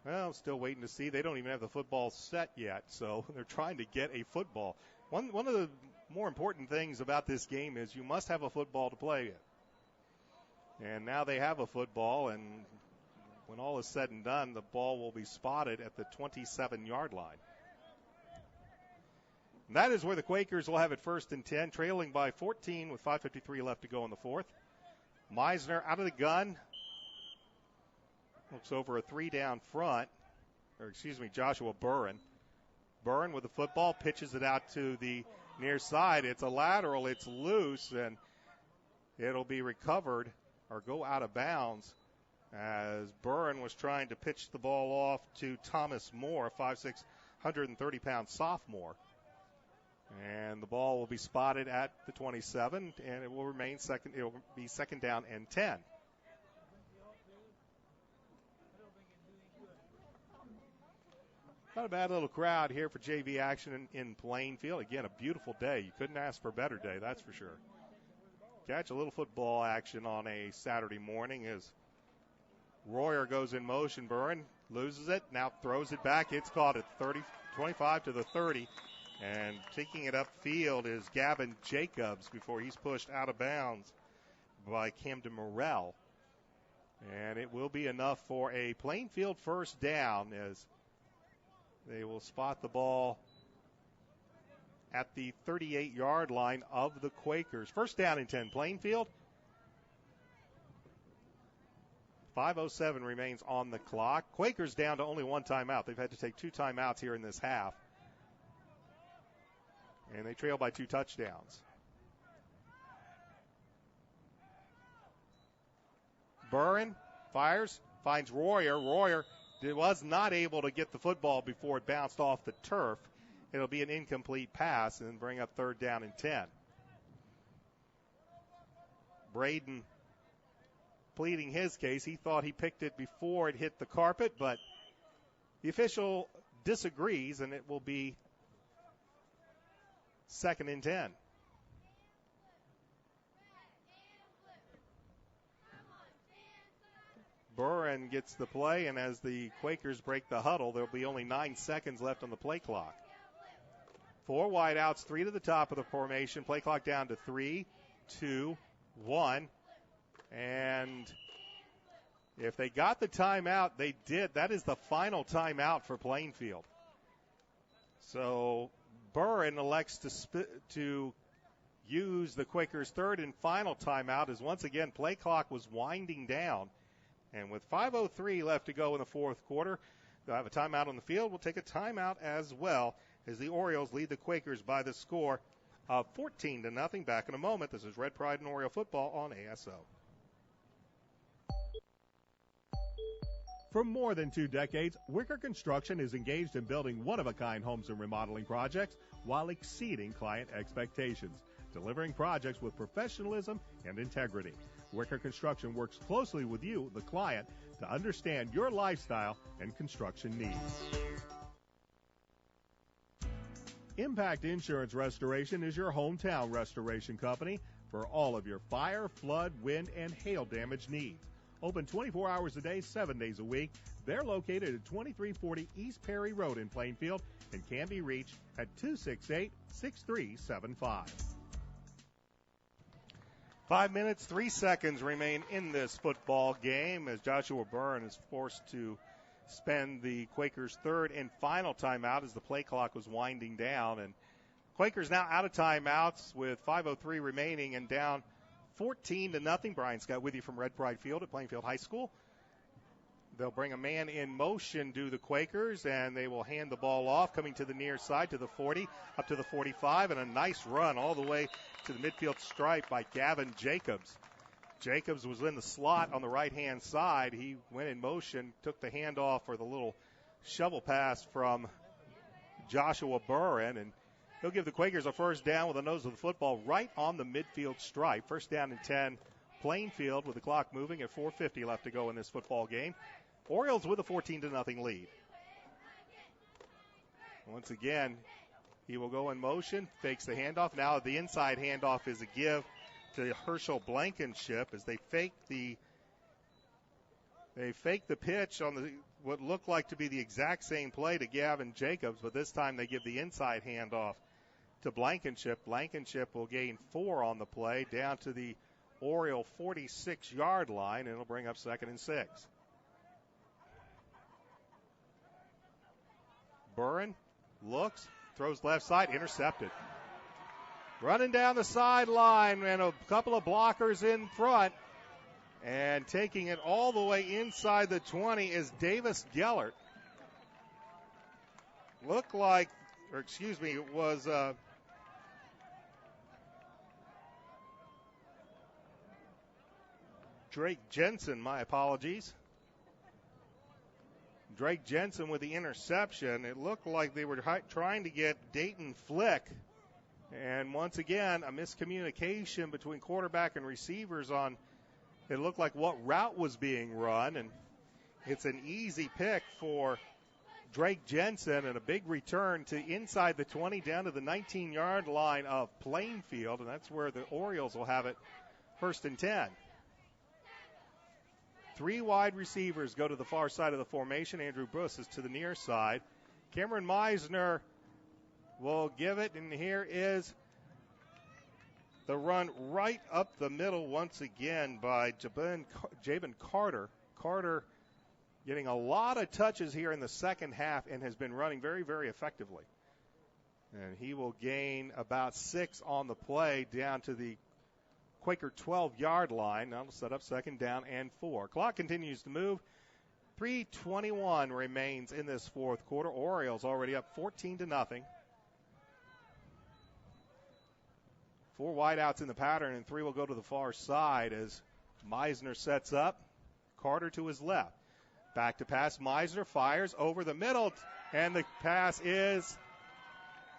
well, still waiting to see. They don't even have the football set yet, so they're trying to get a football. One of the more important things about this game is you must have a football to play in. And now they have a football, and when all is said and done, the ball will be spotted at the 27-yard line. And that is where the Quakers will have it 1st and 10, trailing by 14 with 5:53 left to go in the fourth. Meisner out of the gun. Looks over a 3-down front, Joshua Burren. Burren with the football, pitches it out to the near side. It's a lateral, it's loose, and it'll be recovered or go out of bounds as Burren was trying to pitch the ball off to Thomas Moore, 5'6", 130-pound sophomore. And the ball will be spotted at the 27, and it will remain second. It will be 2nd down and 10. Not a bad little crowd here for JV action in Plainfield. Again, a beautiful day. You couldn't ask for a better day, that's for sure. Catch a little football action on a Saturday morning as Royer goes in motion. Burren loses it, now throws it back. It's caught at 25 to the 30. And taking it upfield is Gavin Jacobs before he's pushed out of bounds by Camden Morrell. And it will be enough for a Plainfield 1st down as they will spot the ball at the 38-yard line of the Quakers. 1st down and 10, Plainfield. 5:07 remains on the clock. Quakers down to only 1 timeout. They've had to take 2 timeouts here in this half. And they trail by 2 touchdowns. Burren fires, finds Royer. Royer was not able to get the football before it bounced off the turf. It'll be an incomplete pass and bring up 3rd down and 10. Braden pleading his case. He thought he picked it before it hit the carpet, but the official disagrees, and it will be 2nd and 10. Burren gets the play, and as the Quakers break the huddle, there'll be only 9 seconds left on the play clock. 4 wideouts, 3 to the top of the formation. Play clock down to 3, 2, 1. And if they got the timeout, they did. That is the final timeout for Plainfield. So Burren elects to use the Quakers' 3rd and final timeout as once again play clock was winding down. And with 5:03 left to go in the 4th quarter, they'll have a timeout on the field. We'll take a timeout as well as the Orioles lead the Quakers by the score of 14-0. Back in a moment. This is Red Pride and Oriole football on ASO. For more than 2 decades, Wicker Construction is engaged in building one-of-a-kind homes and remodeling projects while exceeding client expectations, delivering projects with professionalism and integrity. Wicker Construction works closely with you, the client, to understand your lifestyle and construction needs. Impact Insurance Restoration is your hometown restoration company for all of your fire, flood, wind, and hail damage needs. Open 24 hours a day, 7 days a week. They're located at 2340 East Perry Road in Plainfield and can be reached at 268-6375. 5 minutes, 3 seconds remain in this football game as Joshua Burren is forced to spend the Quakers' 3rd and final timeout as the play clock was winding down. And Quakers now out of timeouts with 5:03 remaining and down 14-0. Brian Scott with you from Red Pride Field at Plainfield High School. They'll bring a man in motion to the Quakers, and they will hand the ball off, coming to the near side to the 40, up to the 45, and a nice run all the way to the midfield stripe by Gavin Jacobs. Jacobs was in the slot on the right-hand side. He went in motion, took the handoff or the little shovel pass from Joshua Burren, and he'll give the Quakers a first down with the nose of the football right on the midfield stripe. First down and 10, Plainfield, with the clock moving at 4:50 left to go in this football game. Orioles with a 14-0 lead. Once again, he will go in motion, fakes the handoff. Now the inside handoff is a give to Herschel Blankenship as they fake the pitch on what looked like to be the exact same play to Gavin Jacobs, but this time they give the inside handoff to Blankenship. Blankenship will gain 4 on the play down to the Oriole 46-yard line, and it'll bring up 2nd and 6. Burren looks, throws left side, intercepted. Running down the sideline, and a couple of blockers in front, and taking it all the way inside the 20 is Davis Gellert. It was Drake Jensen, my apologies. Drake Jensen with the interception. It looked like they were trying to get Dayton Flick. And once again, a miscommunication between quarterback and receivers on, it looked like what route was being run. And it's an easy pick for Drake Jensen and a big return to inside the 20 down to the 19-yard line of Plainfield. And that's where the Orioles will have it 1st and 10. 3 wide receivers go to the far side of the formation. Andrew Bruce is to the near side. Cameron Meisner will give it, and here is the run right up the middle once again by Jabin Carter. Carter getting a lot of touches here in the second half and has been running very, very effectively. And he will gain about 6 on the play down to the Quaker 12-yard line. Now to set up 2nd down and 4. Clock continues to move. 3:21 remains in this fourth quarter. Orioles already up 14-0. 4 wideouts in the pattern, and 3 will go to the far side as Meisner sets up. Carter to his left. Back to pass. Meisner fires over the middle, and the pass is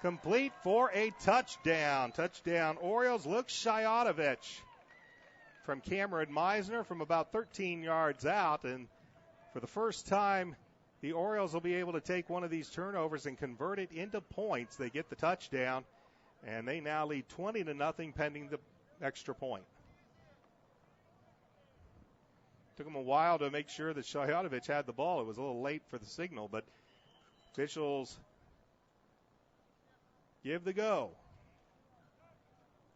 complete for a touchdown. Touchdown, Orioles. Luke Shayatovich from Cameron Meisner from about 13 yards out. And for the first time, the Orioles will be able to take one of these turnovers and convert it into points. They get the touchdown, and they now lead 20-0 pending the extra point. Took them a while to make sure that Shayatovich had the ball. It was a little late for the signal, but officials give the go.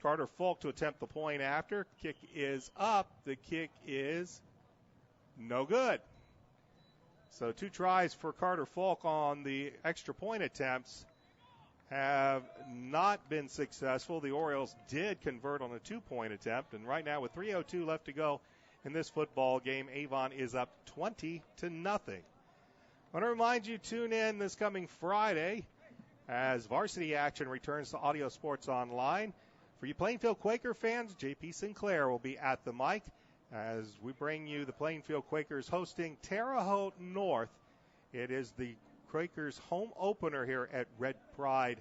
Carter Falk to attempt the point after. Kick is up. The kick is no good. So 2 tries for Carter Falk on the extra point attempts have not been successful. The Orioles did convert on a 2-point attempt, and right now with 3:02 left to go in this football game, Avon is up 20-0. I want to remind you, tune in this coming Friday as varsity action returns to Audio Sports Online. For you Plainfield Quaker fans, J.P. Sinclair will be at the mic as we bring you the Plainfield Quakers hosting Terre Haute North. It is the Quakers home opener here at Red Pride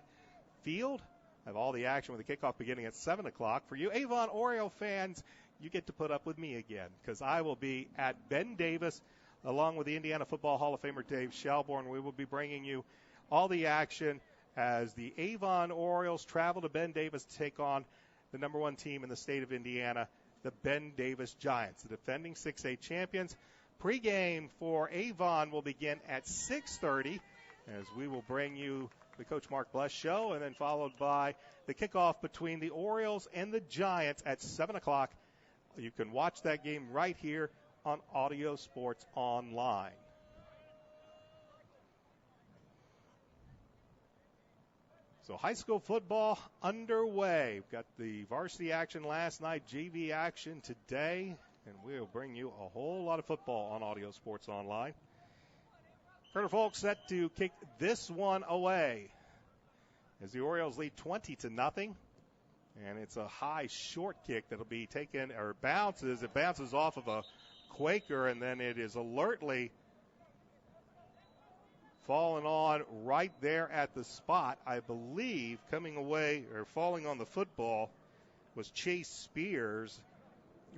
Field. Have all the action with the kickoff beginning at 7 o'clock. For you Avon Oriole fans, you get to put up with me again because I will be at Ben Davis along with the Indiana Football Hall of Famer Dave Shelbourne. We will be bringing you all the action as the Avon Orioles travel to Ben Davis to take on the number 1 team in the state of Indiana, the Ben Davis Giants, the defending 6A champions. Pre-game for Avon will begin at 6:30 as we will bring you the Coach Mark Bless show, and then followed by the kickoff between the Orioles and the Giants at 7 o'clock. You can watch that game right here on Audio Sports Online. So high school football underway. We've got the varsity action last night, JV action today, and we'll bring you a whole lot of football on Audio Sports Online. Carter Falk set to kick this one away as the Orioles lead 20-0. And it's a high short kick that'll be taken, or bounces. It bounces off of a Quaker, and then it is alertly falling on right there at the spot. I believe coming away or falling on the football was Chase Spears.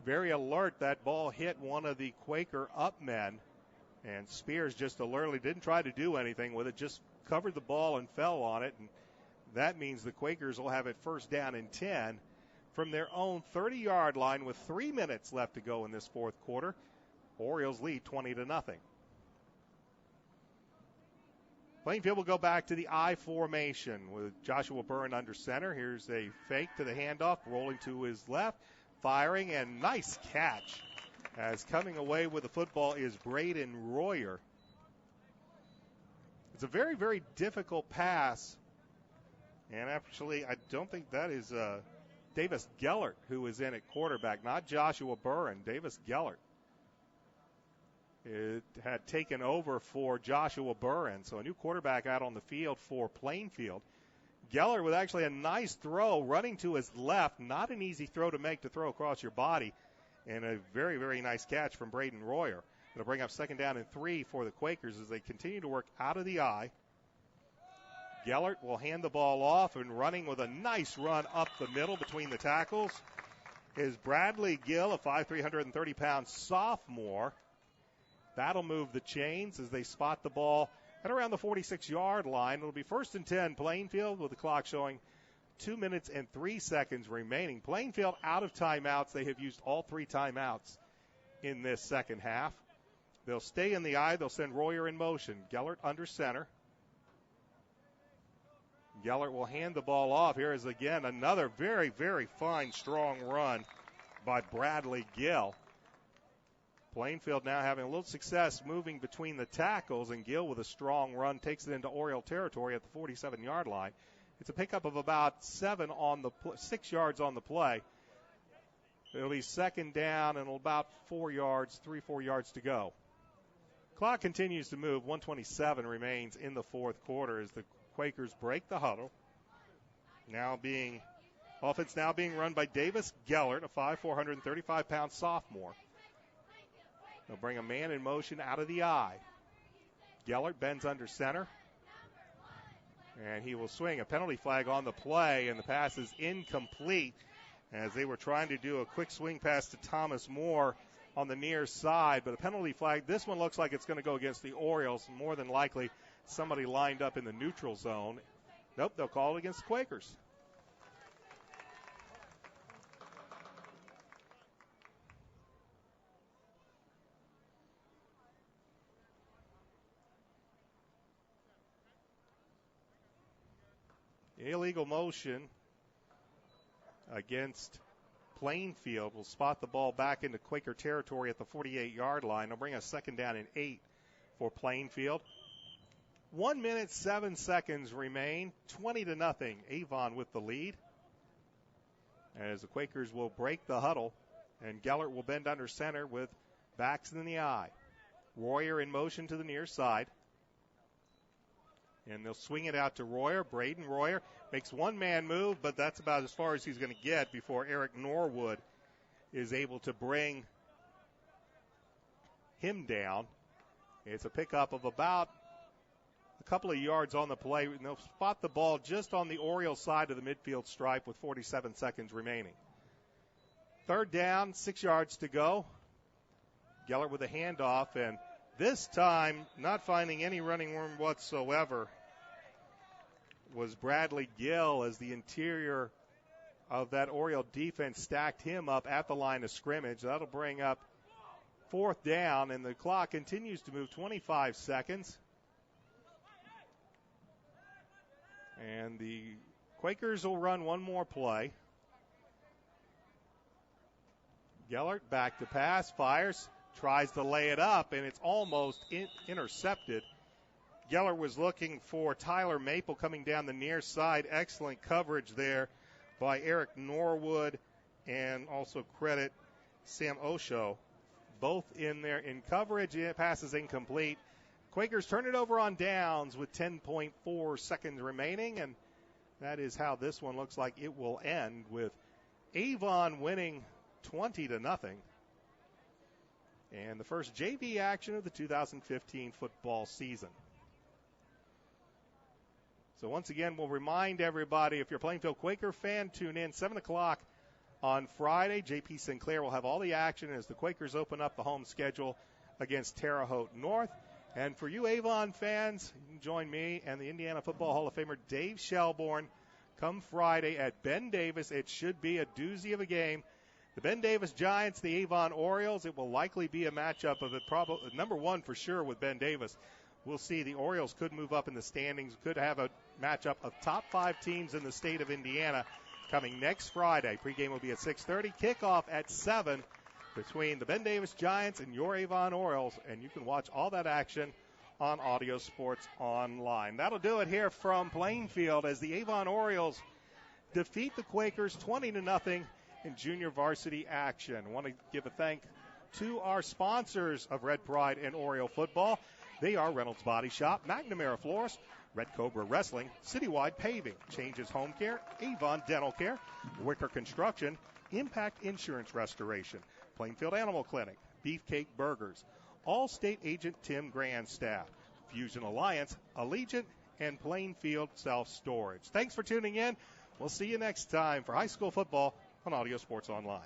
Very alert. That ball hit one of the Quaker up men, and Spears just alertly didn't try to do anything with it, just covered the ball and fell on it, and that means the Quakers will have it first down and 10 from their own 30-yard line with 3 minutes left to go in this fourth quarter. Orioles lead 20-0. Plainfield will go back to the I formation with Joshua Byrne under center. Here's a fake to the handoff, rolling to his left, firing, and nice catch. As coming away with the football is Braden Royer. It's a very, very difficult pass. And actually, I don't think that is Davis Gellert who is in at quarterback, not Joshua Byrne. Davis Gellert. It had taken over for Joshua Byrne, so a new quarterback out on the field for Plainfield. Geller with actually a nice throw running to his left. Not an easy throw to make, to throw across your body. And a very, very nice catch from Braden Royer. It'll bring up second down and 3 for the Quakers as they continue to work out of the I. Gellert will hand the ball off, and running with a nice run up the middle between the tackles is Bradley Gill, a 5'3", 330-pound sophomore. That'll move the chains as they spot the ball at around the 46-yard line. It'll be first and 10 Plainfield with the clock showing 2 minutes and 3 seconds remaining. Plainfield out of timeouts. They have used all 3 timeouts in this second half. They'll stay in the I. They'll send Royer in motion. Gellert under center. Gellert will hand the ball off. Here is again another very, very fine, strong run by Bradley Gill. Plainfield now having a little success moving between the tackles, and Gill with a strong run takes it into Oriole territory at the 47-yard line. It's a pickup of about 6 yards on the play. It'll be second down and about 4 yards to go. Clock continues to move. 1:27 remains in the fourth quarter as the Quakers break the huddle. Offense now being run by Davis Gellert, a 5'4", 135-pound sophomore. They'll bring a man in motion out of the I. Gellert bends under center, and he will swing. A penalty flag on the play, and the pass is incomplete as they were trying to do a quick swing pass to Thomas Moore on the near side, but a penalty flag. This one looks like it's going to go against the Orioles. More than likely, somebody lined up in the neutral zone. Nope, they'll call it against the Quakers. Illegal motion against Plainfield will spot the ball back into Quaker territory at the 48-yard line. They'll bring a second down and 8 for Plainfield. 1 minute, 7 seconds remain. 20-0. Avon with the lead. As the Quakers will break the huddle, and Gellert will bend under center with backs in the I. Royer in motion to the near side. And they'll swing it out to Royer. Braden Royer makes one-man move, but that's about as far as he's going to get before Eric Norwood is able to bring him down. It's a pickup of about a couple of yards on the play. And they'll spot the ball just on the Orioles side of the midfield stripe with 47 seconds remaining. Third down, 6 yards to go. Gellert with a handoff, and this time, not finding any running room whatsoever, was Bradley Gill as the interior of that Oriole defense stacked him up at the line of scrimmage. That'll bring up fourth down, and the clock continues to move. 25 seconds. And the Quakers will run one more play. Gellert back to pass, fires, tries to lay it up, and it's almost intercepted. Gellert was looking for Tyler Maple coming down the near side. Excellent coverage there by Eric Norwood, and also credit Sam Osho. Both in there in coverage. Pass is incomplete. Quakers turn it over on downs with 10.4 seconds remaining, and that is how this one looks like it will end, with Avon winning 20-0. And the first JV action of the 2015 football season. So once again, we'll remind everybody, if you're a Plainfield Quaker fan, tune in 7 o'clock on Friday. J.P. Sinclair will have all the action as the Quakers open up the home schedule against Terre Haute North. And for you Avon fans, you can join me and the Indiana Football Hall of Famer Dave Shelbourne come Friday at Ben Davis. It should be a doozy of a game. The Ben Davis Giants, the Avon Orioles. It will likely be a matchup of it, probably number one for sure with Ben Davis. We'll see. The Orioles could move up in the standings, could have a matchup of top 5 teams in the state of Indiana coming next Friday. Pregame will be at 6:30. Kickoff at 7 between the Ben Davis Giants and your Avon Orioles, and you can watch all that action on Audio Sports Online. That'll do it here from Plainfield as the Avon Orioles defeat the Quakers 20-0 in junior varsity action. I want to give a thank to our sponsors of Red Pride and Oriole football. They are Reynolds Body Shop, McNamara Florist, Red Cobra Wrestling, Citywide Paving, Changes Home Care, Avon Dental Care, Wicker Construction, Impact Insurance Restoration, Plainfield Animal Clinic, Beefcake Burgers, All-State Agent Tim Grandstaff, Fusion Alliance, Allegiant, and Plainfield Self-Storage. Thanks for tuning in. We'll see you next time for high school football on Audio Sports Online.